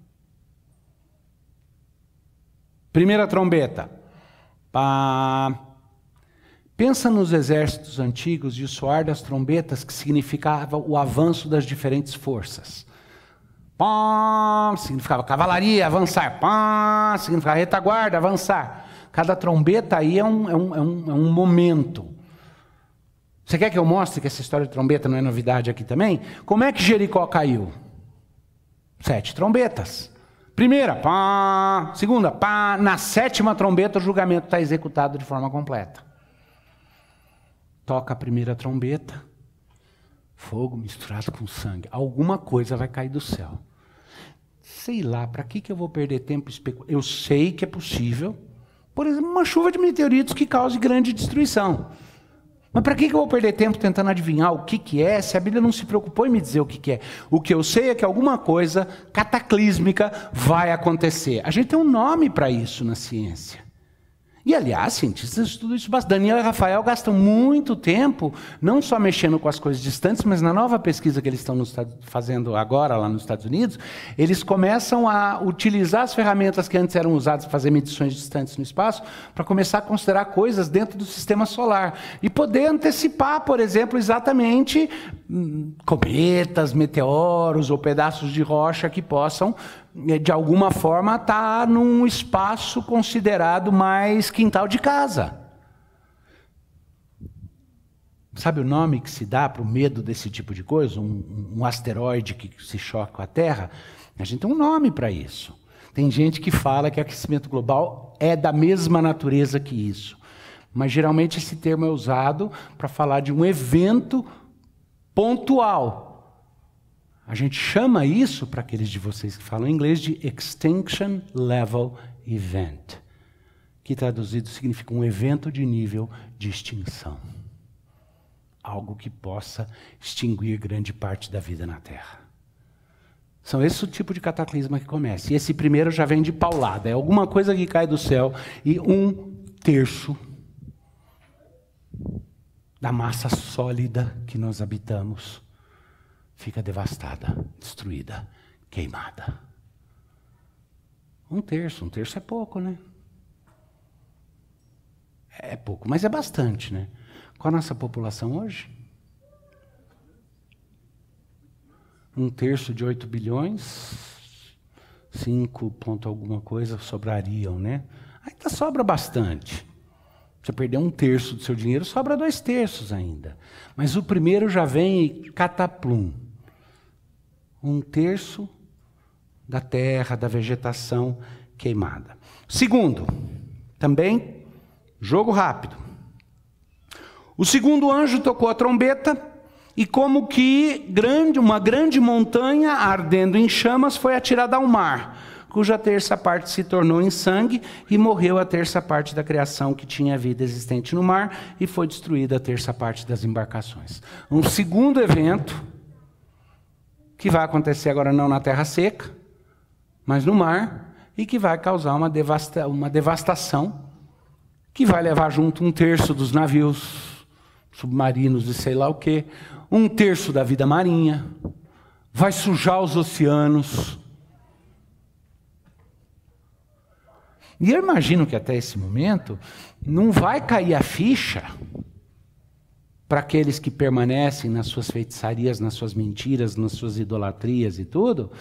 Primeira trombeta. Pá. Pensa nos exércitos antigos e o soar das trombetas, que significava o avanço das diferentes forças. Pá, significava cavalaria, avançar. Pá, significava retaguarda, avançar. Cada trombeta aí é um momento. Você quer que eu mostre que essa história de trombeta não é novidade aqui também? Como é que Jericó caiu? 7 trombetas. Primeira, pá. Segunda, pá. Na 7ª trombeta o julgamento está executado de forma completa. Toca a primeira trombeta. Fogo misturado com sangue. Alguma coisa vai cair do céu. Sei lá, para que eu vou perder tempo especulando? Eu sei que é possível, por exemplo, uma chuva de meteoritos que cause grande destruição. Mas para que eu vou perder tempo tentando adivinhar o que é, se a Bíblia não se preocupou em me dizer o que é? O que eu sei é que alguma coisa cataclísmica vai acontecer. A gente tem um nome para isso na ciência. E, aliás, cientistas estudam isso bastante. Daniel e Rafael gastam muito tempo, não só mexendo com as coisas distantes, mas na nova pesquisa que eles estão fazendo agora lá nos Estados Unidos, eles começam a utilizar as ferramentas que antes eram usadas para fazer medições distantes no espaço, para começar a considerar coisas dentro do sistema solar. E poder antecipar, por exemplo, exatamente cometas, meteoros ou pedaços de rocha que possam, de alguma forma, estar num espaço considerado mais quintal de casa. Sabe o nome que se dá para o medo desse tipo de coisa? Um asteroide que se choca com a Terra? A gente tem um nome para isso. Tem gente que fala que aquecimento global é da mesma natureza que isso. Mas, geralmente, esse termo é usado para falar de um evento pontual. A gente chama isso, para aqueles de vocês que falam inglês, de Extinction Level Event, que traduzido significa um evento de nível de extinção. Algo que possa extinguir grande parte da vida na Terra. São esse o tipo de cataclisma que começa. E esse primeiro já vem de paulada. É alguma coisa que cai do céu e 1/3 da massa sólida que nós habitamos fica devastada, destruída, queimada. 1/3 é pouco, né? É pouco, mas é bastante, né? Qual a nossa população hoje? 1/3 de 8 bilhões, 5 ponto alguma coisa sobrariam, né? Ainda sobra bastante. Você perder 1/3 do seu dinheiro, sobra 2/3 ainda. Mas o primeiro já vem e cataplum. 1/3 da terra, da vegetação queimada. Segundo, também, jogo rápido. O segundo anjo tocou a trombeta e como que uma grande montanha ardendo em chamas foi atirada ao mar, cuja 1/3 parte se tornou em sangue e morreu a 1/3 parte da criação que tinha vida existente no mar e foi destruída a 1/3 parte das embarcações. Um segundo evento que vai acontecer agora não na terra seca, mas no mar, e que vai causar uma devastação, que vai levar junto 1/3 dos navios submarinos e sei lá o quê, 1/3 da vida marinha, vai sujar os oceanos. E eu imagino que até esse momento não vai cair a ficha para aqueles que permanecem nas suas feitiçarias, nas suas mentiras, nas suas idolatrias e tudo,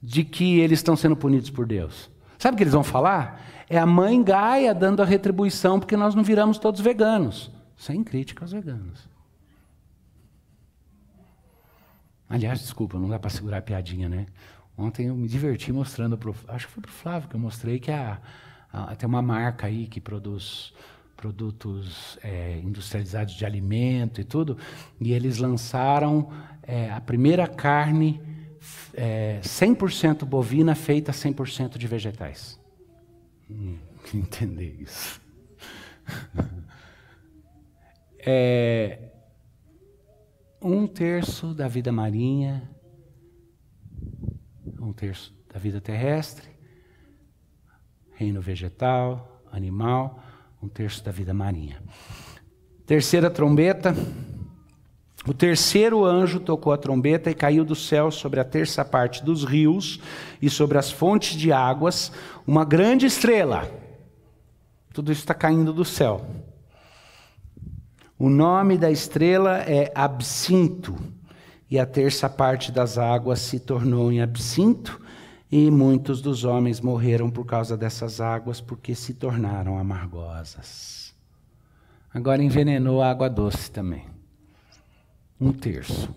de que eles estão sendo punidos por Deus. Sabe o que eles vão falar? É a mãe Gaia dando a retribuição porque nós não viramos todos veganos. Sem crítica aos veganos. Aliás, desculpa, não dá para segurar a piadinha, né? Ontem eu me diverti mostrando, acho que foi para o Flávio que eu mostrei que tem uma marca aí que produz produtos industrializados de alimento e tudo, e eles lançaram a primeira carne 100% bovina feita 100% de vegetais. Entender isso. 1/3 da vida marinha, 1/3 da vida terrestre, reino vegetal, animal, 1/3 da vida marinha. Terceira trombeta. O terceiro anjo tocou a trombeta e caiu do céu sobre a 1/3 parte dos rios e sobre as fontes de águas uma grande estrela. Tudo isso está caindo do céu. O nome da estrela é Absinto, e a terça parte das águas se tornou em absinto, e muitos dos homens morreram por causa dessas águas, porque se tornaram amargosas. Agora envenenou a água doce também. 1/3.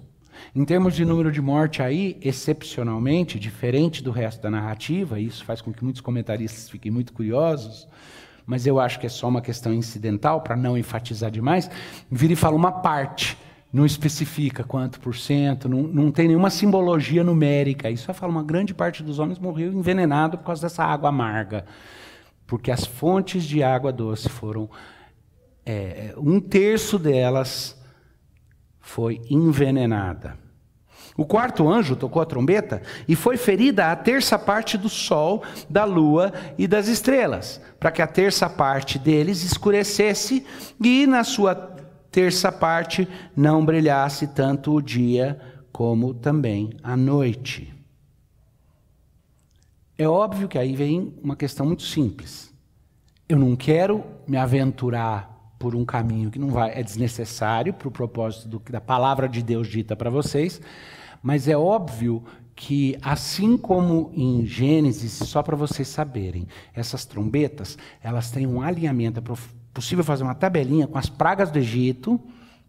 Em termos de número de morte aí, excepcionalmente, diferente do resto da narrativa, e isso faz com que muitos comentaristas fiquem muito curiosos, mas eu acho que é só uma questão incidental, para não enfatizar demais, vira e fala uma parte, não especifica quanto por cento, não tem nenhuma simbologia numérica, isso só fala uma grande parte dos homens morreu envenenado por causa dessa água amarga, porque as fontes de água doce foram, 1/3 delas foi envenenada. O quarto anjo tocou a trombeta e foi ferida a terça parte do sol, da lua e das estrelas, para que a terça parte deles escurecesse e na sua terça parte não brilhasse tanto o dia como também a noite. É óbvio que aí vem uma questão muito simples. Eu não quero me aventurar por um caminho que não vai, é desnecessário para o propósito da palavra de Deus dita para vocês, mas é óbvio que, assim como em Gênesis, só para vocês saberem, essas trombetas, elas têm um alinhamento, é possível fazer uma tabelinha com as pragas do Egito,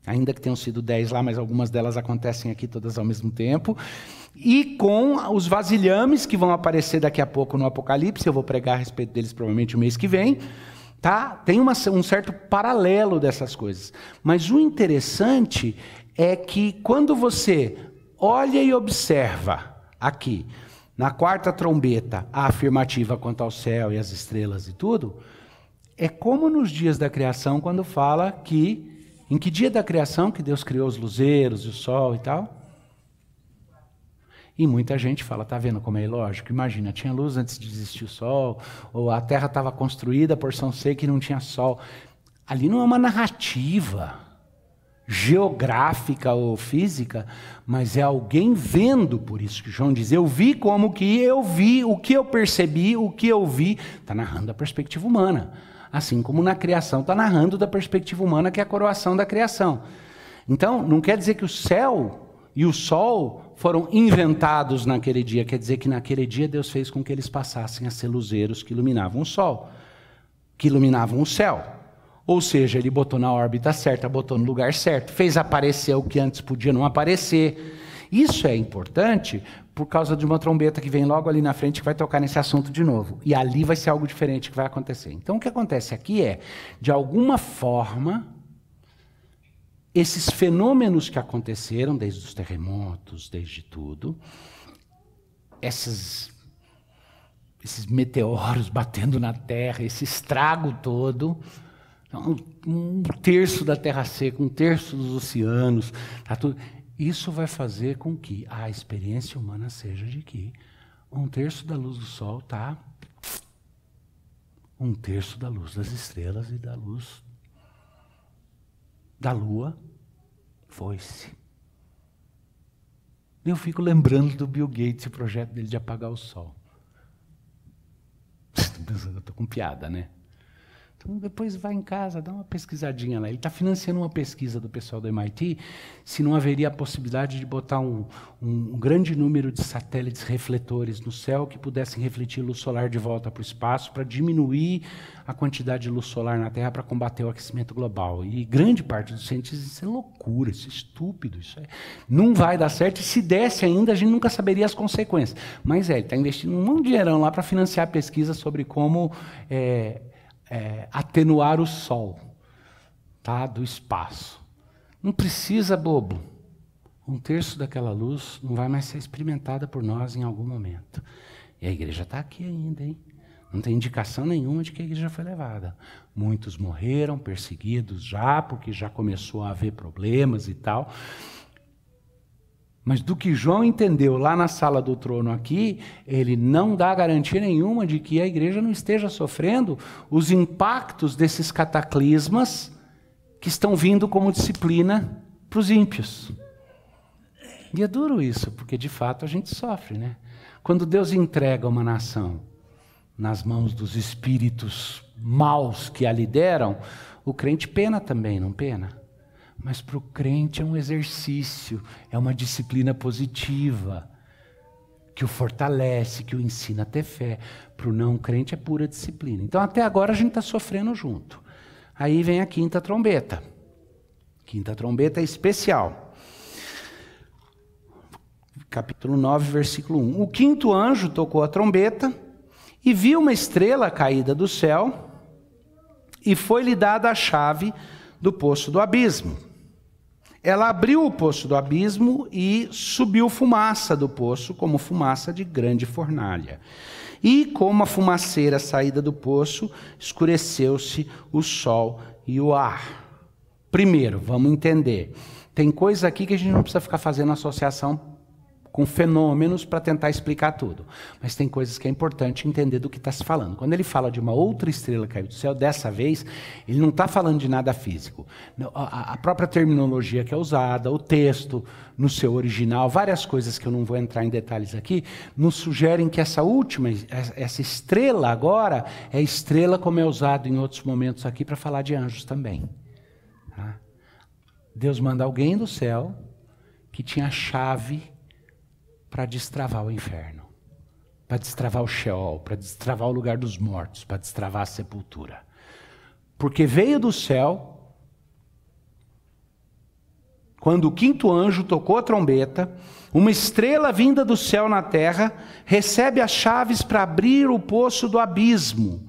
ainda que tenham sido 10 lá, mas algumas delas acontecem aqui todas ao mesmo tempo, e com os vasilhames que vão aparecer daqui a pouco no Apocalipse, eu vou pregar a respeito deles provavelmente o mês que vem, tá? Tem um certo paralelo dessas coisas. Mas o interessante é que quando você olha e observa aqui, na quarta trombeta, a afirmativa quanto ao céu e as estrelas e tudo, é como nos dias da criação, quando fala que, em que dia da criação que Deus criou os luzeiros, o sol e tal? E muita gente fala, tá vendo como é ilógico? Imagina, tinha luz antes de existir o sol, ou a terra estava construída, a porção seca e não tinha sol. Ali não é uma narrativa geográfica ou física, mas é alguém vendo, por isso que João diz, eu vi como que eu vi, o que eu percebi, o que eu vi, está narrando a perspectiva humana. Assim como na criação está narrando da perspectiva humana, que é a coroação da criação. Então, não quer dizer que o céu e o sol foram inventados naquele dia, quer dizer que naquele dia Deus fez com que eles passassem a ser luzeiros que iluminavam o sol, que iluminavam o céu. Ou seja, ele botou na órbita certa, botou no lugar certo, fez aparecer o que antes podia não aparecer. Isso é importante por causa de uma trombeta que vem logo ali na frente que vai tocar nesse assunto de novo. E ali vai ser algo diferente que vai acontecer. Então o que acontece aqui é, de alguma forma, esses fenômenos que aconteceram, desde os terremotos, desde tudo, esses meteoros batendo na Terra, esse estrago todo, 1/3 da Terra seca, 1/3 dos oceanos, tá tudo. Isso vai fazer com que a experiência humana seja de que 1/3 da luz do Sol está 1/3 da luz das estrelas e da luz da Lua foi-se. Eu fico lembrando do Bill Gates, o projeto dele de apagar o Sol. Eu estou com piada, né? Então, depois vai em casa, dá uma pesquisadinha lá. Ele está financiando uma pesquisa do pessoal do MIT, se não haveria a possibilidade de botar um grande número de satélites refletores no céu que pudessem refletir luz solar de volta para o espaço para diminuir a quantidade de luz solar na Terra para combater o aquecimento global. E grande parte dos cientistas diz, isso é loucura, isso é estúpido, não vai dar certo, e se desse ainda, a gente nunca saberia as consequências. Mas ele está investindo um monte de dinheirão lá para financiar a pesquisa sobre como atenuar o Sol, tá, do espaço. Não precisa, bobo. 1/3 daquela luz não vai mais ser experimentada por nós em algum momento. E a igreja está aqui ainda, hein? Não tem indicação nenhuma de que a igreja foi levada. Muitos morreram, perseguidos já, porque já começou a haver problemas e tal. Mas do que João entendeu lá na sala do trono aqui, ele não dá garantia nenhuma de que a igreja não esteja sofrendo os impactos desses cataclismas que estão vindo como disciplina para os ímpios. E é duro isso, porque de fato a gente sofre, né? Quando Deus entrega uma nação nas mãos dos espíritos maus que a lideram, o crente pena também, não pena? Mas para o crente é um exercício, é uma disciplina positiva, que o fortalece, que o ensina a ter fé. Para o não crente é pura disciplina. Então até agora a gente está sofrendo junto. Aí vem a quinta trombeta. Quinta trombeta é especial. Capítulo 9, versículo 1. O quinto anjo tocou a trombeta e viu uma estrela caída do céu e foi-lhe dada a chave do poço do abismo. Ela abriu o poço do abismo e subiu fumaça do poço, como fumaça de grande fornalha. E como a fumaceira saída do poço, escureceu-se o sol e o ar. Primeiro, vamos entender. Tem coisa aqui que a gente não precisa ficar fazendo associação com fenômenos para tentar explicar tudo. Mas tem coisas que é importante entender do que está se falando. Quando ele fala de uma outra estrela que caiu do céu, dessa vez, ele não está falando de nada físico. A própria terminologia que é usada, o texto no seu original, várias coisas que eu não vou entrar em detalhes aqui, nos sugerem que essa estrela agora, é estrela como é usado em outros momentos aqui para falar de anjos também. Tá? Deus manda alguém do céu que tinha a chave para destravar o inferno, para destravar o Sheol, para destravar o lugar dos mortos, para destravar a sepultura. Porque veio do céu, quando o quinto anjo tocou a trombeta, uma estrela vinda do céu na terra, recebe as chaves para abrir o poço do abismo.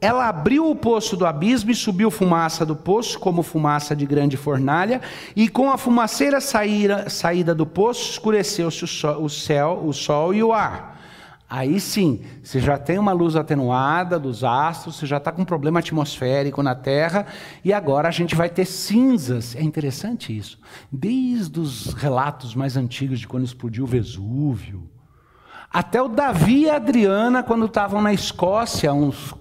Ela abriu o poço do abismo e subiu fumaça do poço, como fumaça de grande fornalha, e com a fumaceira saída do poço, escureceu-se o sol e o ar. Aí sim, você já tem uma luz atenuada dos astros, você já está com um problema atmosférico na Terra, e agora a gente vai ter cinzas. É interessante isso. Desde os relatos mais antigos de quando explodiu o Vesúvio, até o Davi e a Adriana, quando estavam na Escócia, uns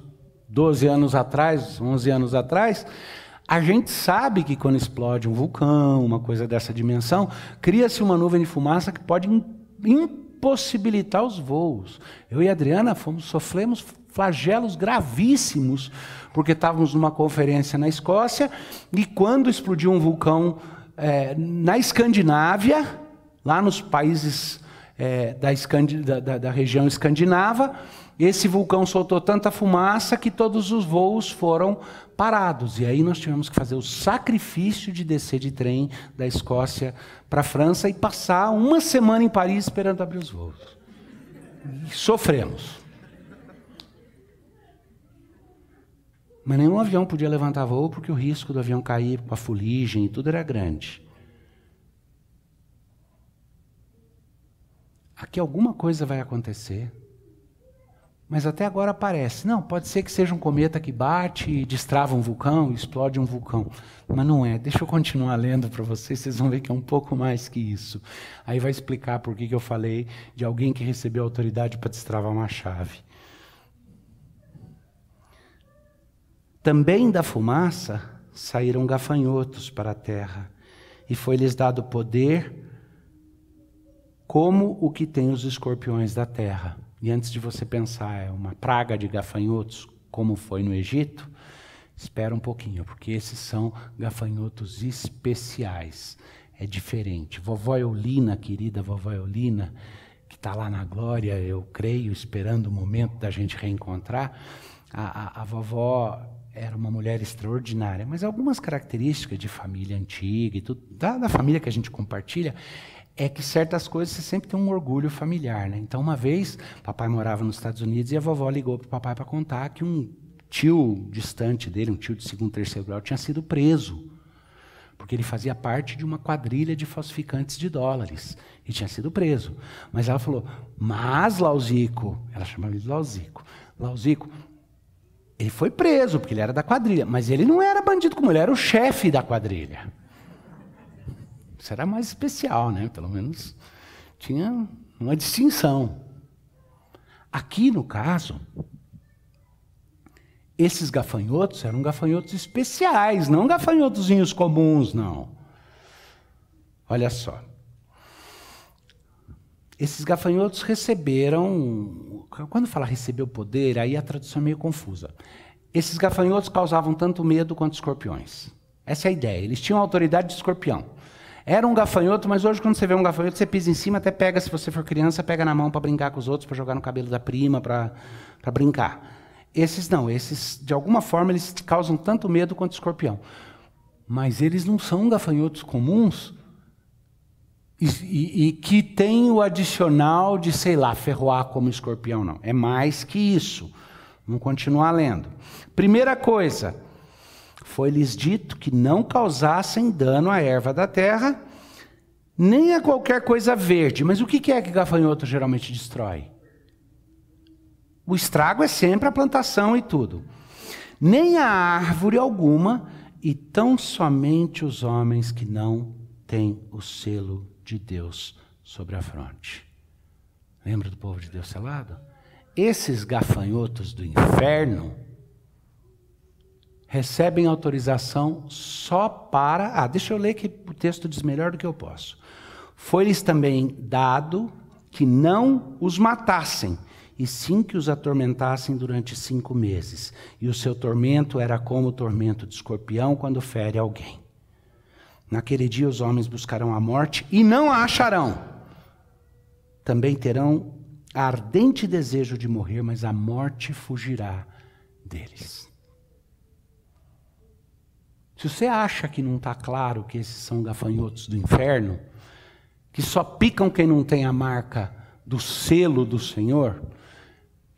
12 anos atrás, 11 anos atrás, a gente sabe que quando explode um vulcão, uma coisa dessa dimensão, cria-se uma nuvem de fumaça que pode impossibilitar os voos. Eu e a Adriana sofremos flagelos gravíssimos, porque estávamos numa conferência na Escócia, e quando explodiu um vulcão na Escandinávia, lá nos países da região escandinava, esse vulcão soltou tanta fumaça que todos os voos foram parados. E aí nós tivemos que fazer o sacrifício de descer de trem da Escócia para a França e passar uma semana em Paris esperando abrir os voos. E sofremos. Mas nenhum avião podia levantar voo porque o risco do avião cair com a fuligem e tudo era grande. Aqui alguma coisa vai acontecer. Mas até agora parece. Não, pode ser que seja um cometa que bate e destrava um vulcão, explode um vulcão. Mas não é. Deixa eu continuar lendo para vocês, vocês vão ver que é um pouco mais que isso. Aí vai explicar por que eu falei de alguém que recebeu autoridade para destravar uma chave. Também da fumaça saíram gafanhotos para a terra, e foi-lhes dado poder como o que tem os escorpiões da terra. E antes de você pensar, é uma praga de gafanhotos, como foi no Egito, espera um pouquinho, porque esses são gafanhotos especiais. É diferente. Vovó Eulina, querida vovó Eulina, que está lá na glória, eu creio, esperando o momento da gente reencontrar, a vovó era uma mulher extraordinária, mas algumas características de família antiga e tudo, da família que a gente compartilha, é que certas coisas você sempre tem um orgulho familiar, né? Então, uma vez, papai morava nos Estados Unidos e a vovó ligou para o papai para contar que um tio distante dele, um tio de segundo, terceiro grau, tinha sido preso, porque ele fazia parte de uma quadrilha de falsificantes de dólares, e tinha sido preso. Mas ela falou, mas Lauzico, ela chamava ele de Lauzico, ele foi preso, porque ele era da quadrilha, mas ele não era bandido como ele era o chefe da quadrilha. Isso era mais especial, né? Pelo menos tinha uma distinção. Aqui, no caso, esses gafanhotos eram gafanhotos especiais, não gafanhotozinhos comuns, não. Olha só. Esses gafanhotos receberam... Quando fala recebeu poder, aí a tradução é meio confusa. Esses gafanhotos causavam tanto medo quanto escorpiões. Essa é a ideia. Eles tinham a autoridade de escorpião. Era um gafanhoto, mas hoje quando você vê um gafanhoto, você pisa em cima, até pega, se você for criança, pega na mão para brincar com os outros, para jogar no cabelo da prima, para brincar. Esses não, esses de alguma forma eles causam tanto medo quanto o escorpião. Mas eles não são gafanhotos comuns e que tem o adicional de, sei lá, ferroar como escorpião, não. É mais que isso. Vamos continuar lendo. Primeira coisa, foi-lhes dito que não causassem dano à erva da terra, nem a qualquer coisa verde. Mas o que é que gafanhoto geralmente destrói? O estrago é sempre a plantação e tudo. Nem a árvore alguma, e tão somente os homens que não têm o selo de Deus sobre a fronte. Lembra do povo de Deus selado? Esses gafanhotos do inferno recebem autorização só para... deixa eu ler que o texto diz melhor do que eu posso. Foi-lhes também dado que não os matassem, e sim que os atormentassem durante 5 meses. E o seu tormento era como o tormento de escorpião quando fere alguém. Naquele dia os homens buscarão a morte e não a acharão. Também terão ardente desejo de morrer, mas a morte fugirá deles. Se você acha que não está claro que esses são gafanhotos do inferno, que só picam quem não tem a marca do selo do Senhor,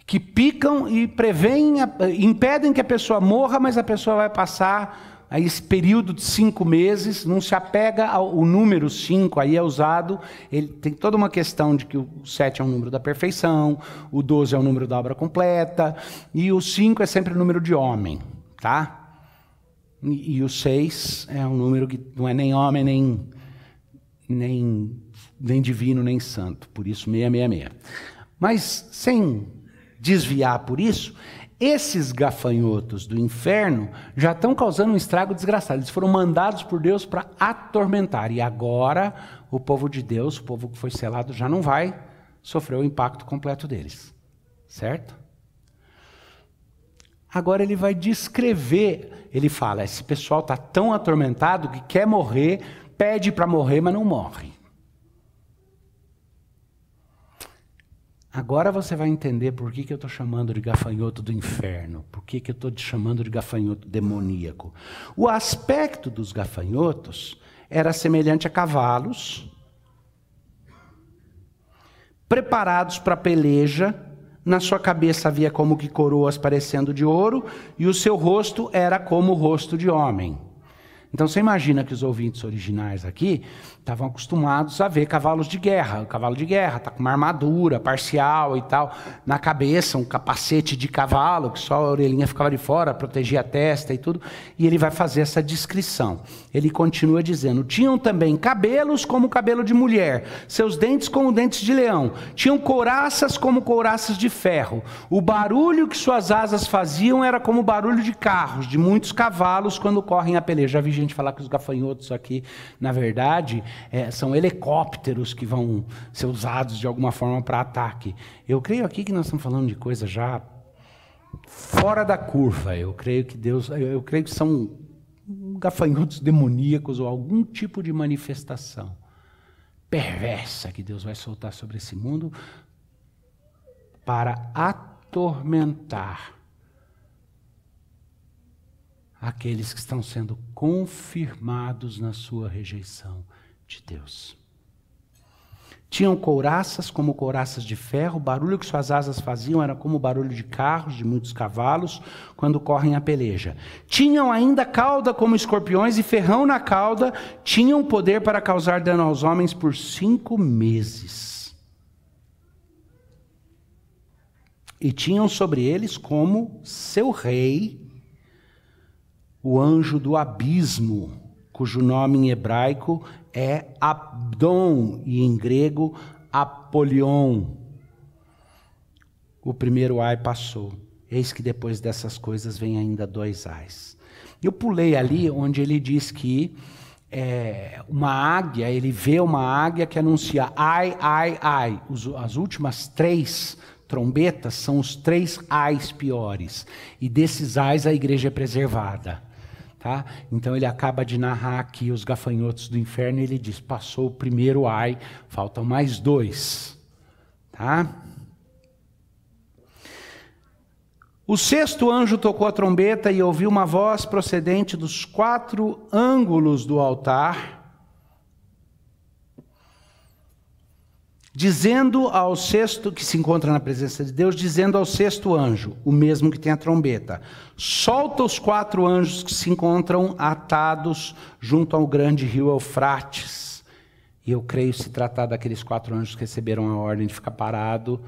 que picam e preveem, impedem que a pessoa morra, mas a pessoa vai passar aí esse período de 5 meses, não se apega ao número 5, aí é usado, ele tem toda uma questão de que o 7 é um número da perfeição, o 12 é o número da obra completa, e o 5 é sempre o número de homem, tá? E o 6 é um número que não é nem homem, nem divino, nem santo, por isso 666. Mas sem desviar por isso, esses gafanhotos do inferno já estão causando um estrago desgraçado. Eles foram mandados por Deus para atormentar. E agora o povo de Deus, o povo que foi selado, já não vai sofrer o impacto completo deles. Certo? Agora ele vai descrever, ele fala, esse pessoal está tão atormentado que quer morrer, pede para morrer, mas não morre. Agora você vai entender por que eu estou chamando de gafanhoto do inferno, por que eu estou te chamando de gafanhoto demoníaco. O aspecto dos gafanhotos era semelhante a cavalos, preparados para a peleja. Na sua cabeça havia como que coroas parecendo de ouro, e o seu rosto era como o rosto de homem. Então você imagina que os ouvintes originais aqui estavam acostumados a ver cavalos de guerra. O cavalo de guerra está com uma armadura parcial e tal. Na cabeça, um capacete de cavalo, que só a orelhinha ficava de fora, protegia a testa e tudo. E ele vai fazer essa descrição. Ele continua dizendo, tinham também cabelos como o cabelo de mulher, seus dentes como dentes de leão. Tinham couraças como couraças de ferro. O barulho que suas asas faziam era como o barulho de carros, de muitos cavalos quando correm a peleja. Já vi gente falar que os gafanhotos aqui, na verdade, são helicópteros que vão ser usados de alguma forma para ataque. Eu creio aqui que nós estamos falando de coisa já fora da curva. Eu creio que são gafanhotos demoníacos ou algum tipo de manifestação perversa que Deus vai soltar sobre esse mundo para atormentar aqueles que estão sendo confirmados na sua rejeição de Deus. Tinham couraças como couraças de ferro, o barulho que suas asas faziam era como o barulho de carros, de muitos cavalos, quando correm a peleja. Tinham ainda cauda como escorpiões e ferrão na cauda, tinham poder para causar dano aos homens por 5 meses. E tinham sobre eles como seu rei, o anjo do abismo, cujo nome em hebraico é Abdon e em grego Apolion. O primeiro ai passou. Eis que depois dessas coisas vem ainda 2 ais. Eu pulei ali onde ele diz que uma águia, ele vê uma águia que anuncia ai, ai, ai. As últimas 3 trombetas são os 3 ais piores. E desses ais a igreja é preservada. Tá? Então ele acaba de narrar aqui os gafanhotos do inferno e ele diz, passou o primeiro ai, faltam mais 2. Tá? O sexto anjo tocou a trombeta e ouviu uma voz procedente dos 4 ângulos do altar, dizendo ao sexto, que se encontra na presença de Deus, dizendo ao sexto anjo, o mesmo que tem a trombeta, solta os 4 anjos que se encontram atados junto ao grande rio Eufrates. E eu creio se tratar daqueles 4 anjos que receberam a ordem de ficar parado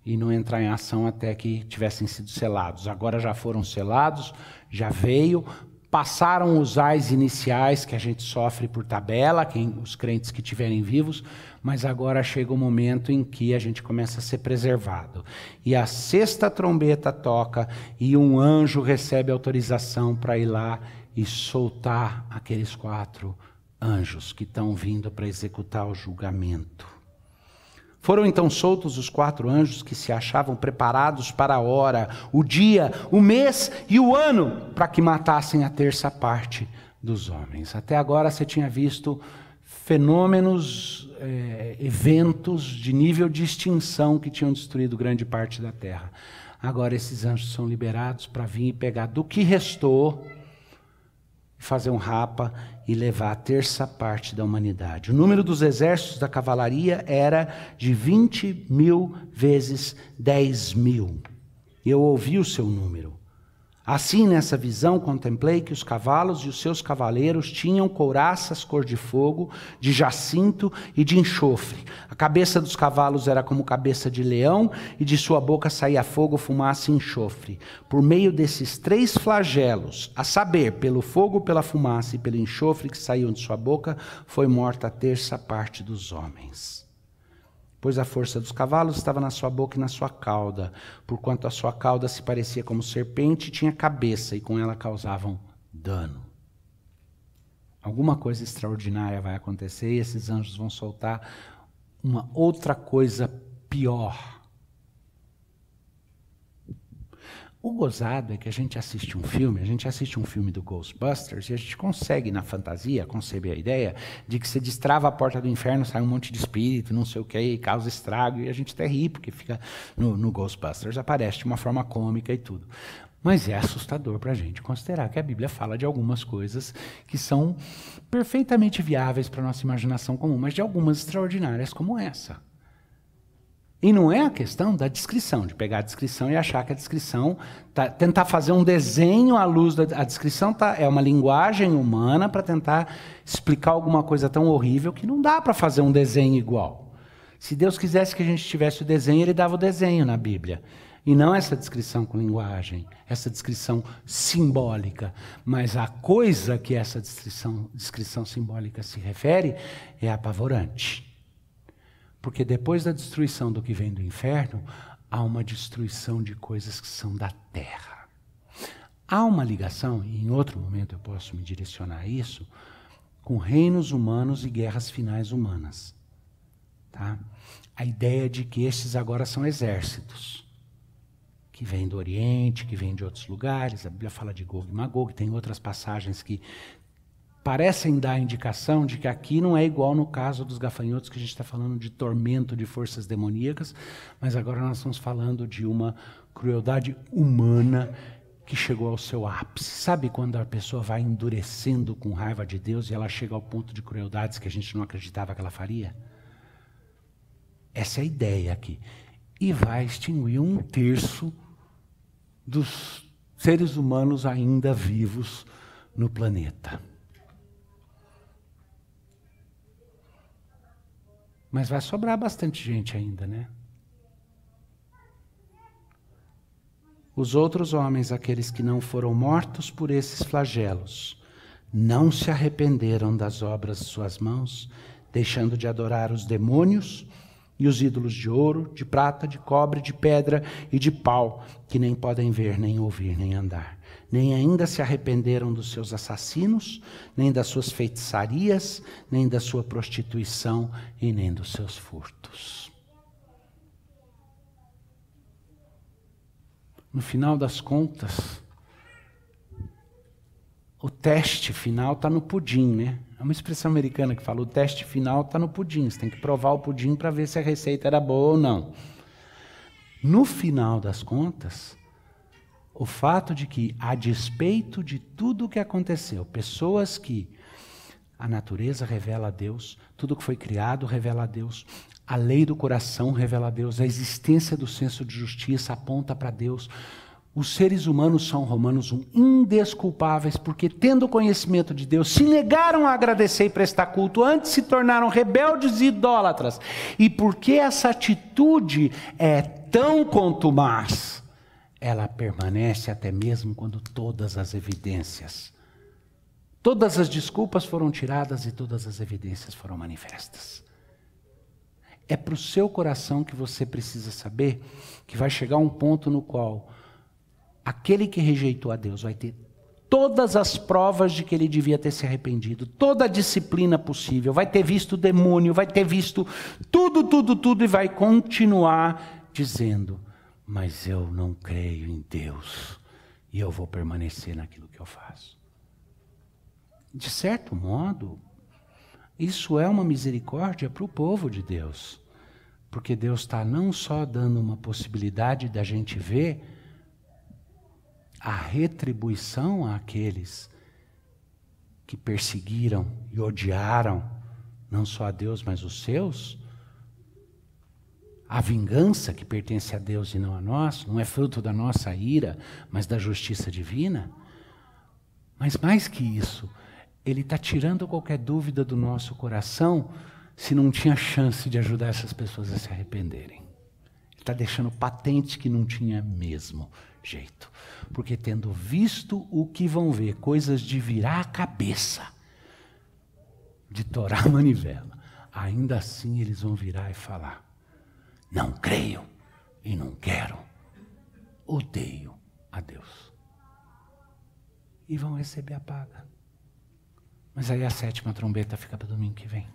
e não entrar em ação até que tivessem sido selados. Agora já foram selados, já veio, passaram os ais iniciais que a gente sofre por tabela, os crentes que estiverem vivos, mas agora chega o momento em que a gente começa a ser preservado. E a sexta trombeta toca e um anjo recebe autorização para ir lá e soltar aqueles 4 anjos que estão vindo para executar o julgamento. Foram então soltos os 4 anjos que se achavam preparados para a hora, o dia, o mês e o ano, para que matassem a terça parte dos homens. Até agora você tinha visto fenômenos, eventos de nível de extinção que tinham destruído grande parte da terra. Agora esses anjos são liberados para vir e pegar do que restou, fazer um rapa e levar a terça parte da humanidade. O número dos exércitos da cavalaria era de 20.000 vezes 10.000. Eu ouvi o seu número. Assim, nessa visão, contemplei que os cavalos e os seus cavaleiros tinham couraças cor de fogo, de jacinto e de enxofre. A cabeça dos cavalos era como cabeça de leão, e de sua boca saía fogo, fumaça e enxofre. Por meio desses 3 flagelos, a saber, pelo fogo, pela fumaça e pelo enxofre que saíam de sua boca, foi morta a terça parte dos homens. Pois a força dos cavalos estava na sua boca e na sua cauda, porquanto a sua cauda se parecia como serpente e tinha cabeça, e com ela causavam dano. Alguma coisa extraordinária vai acontecer e esses anjos vão soltar uma outra coisa pior. O gozado é que a gente assiste um filme do Ghostbusters, e a gente consegue, na fantasia, conceber a ideia de que você destrava a porta do inferno, sai um monte de espírito, não sei o que, e causa estrago, e a gente até ri, porque fica no Ghostbusters, aparece de uma forma cômica e tudo. Mas é assustador para a gente considerar que a Bíblia fala de algumas coisas que são perfeitamente viáveis para a nossa imaginação comum, mas de algumas extraordinárias como essa. E não é a questão da descrição, de pegar a descrição e achar que a descrição, tentar fazer um desenho à luz da descrição, é uma linguagem humana para tentar explicar alguma coisa tão horrível que não dá para fazer um desenho igual. Se Deus quisesse que a gente tivesse o desenho, Ele dava o desenho na Bíblia. E não essa descrição com linguagem, essa descrição simbólica. Mas a coisa que essa descrição simbólica se refere é apavorante. Porque depois da destruição do que vem do inferno, há uma destruição de coisas que são da terra. Há uma ligação, e em outro momento eu posso me direcionar a isso, com reinos humanos e guerras finais humanas. Tá? A ideia de que estes agora são exércitos, que vêm do Oriente, que vêm de outros lugares. A Bíblia fala de Gog e Magog, tem outras passagens que parecem dar a indicação de que aqui não é igual no caso dos gafanhotos, que a gente está falando de tormento de forças demoníacas, mas agora nós estamos falando de uma crueldade humana que chegou ao seu ápice. Sabe quando a pessoa vai endurecendo com raiva de Deus e ela chega ao ponto de crueldades que a gente não acreditava que ela faria? Essa é a ideia aqui. E vai extinguir 1/3 dos seres humanos ainda vivos no planeta. Mas vai sobrar bastante gente ainda, né? Os outros homens, aqueles que não foram mortos por esses flagelos, não se arrependeram das obras de suas mãos, deixando de adorar os demônios e os ídolos de ouro, de prata, de cobre, de pedra e de pau, que nem podem ver, nem ouvir, nem andar. Nem ainda se arrependeram dos seus assassinos, nem das suas feitiçarias, nem da sua prostituição e nem dos seus furtos. No final das contas, o teste final está no pudim, né? É uma expressão americana que fala, o teste final está no pudim. Você tem que provar o pudim para ver se a receita era boa ou não. No final das contas, o fato de que, a despeito de tudo o que aconteceu, pessoas que a natureza revela a Deus, tudo que foi criado revela a Deus, a lei do coração revela a Deus, a existência do senso de justiça aponta para Deus. Os seres humanos são, Romanos 1, indesculpáveis, porque tendo conhecimento de Deus, se negaram a agradecer e prestar culto, antes se tornaram rebeldes e idólatras. E porque essa atitude é tão contumaz, ela permanece até mesmo quando todas as evidências, todas as desculpas foram tiradas e todas as evidências foram manifestas. É para o seu coração que você precisa saber que vai chegar um ponto no qual aquele que rejeitou a Deus vai ter todas as provas de que ele devia ter se arrependido, toda a disciplina possível, vai ter visto o demônio, vai ter visto tudo e vai continuar dizendo, mas eu não creio em Deus e eu vou permanecer naquilo que eu faço. De certo modo, isso é uma misericórdia para o povo de Deus, porque Deus está não só dando uma possibilidade da gente ver a retribuição àqueles que perseguiram e odiaram não só a Deus, mas os seus, a vingança que pertence a Deus e não a nós, não é fruto da nossa ira, mas da justiça divina. Mas mais que isso, Ele está tirando qualquer dúvida do nosso coração se não tinha chance de ajudar essas pessoas a se arrependerem. Ele está deixando patente que não tinha mesmo jeito. Porque tendo visto o que vão ver, coisas de virar a cabeça, de torar a manivela, ainda assim eles vão virar e falar, não creio e não quero, odeio a Deus. E vão receber a paga. Mas aí a 7ª trombeta fica para domingo que vem.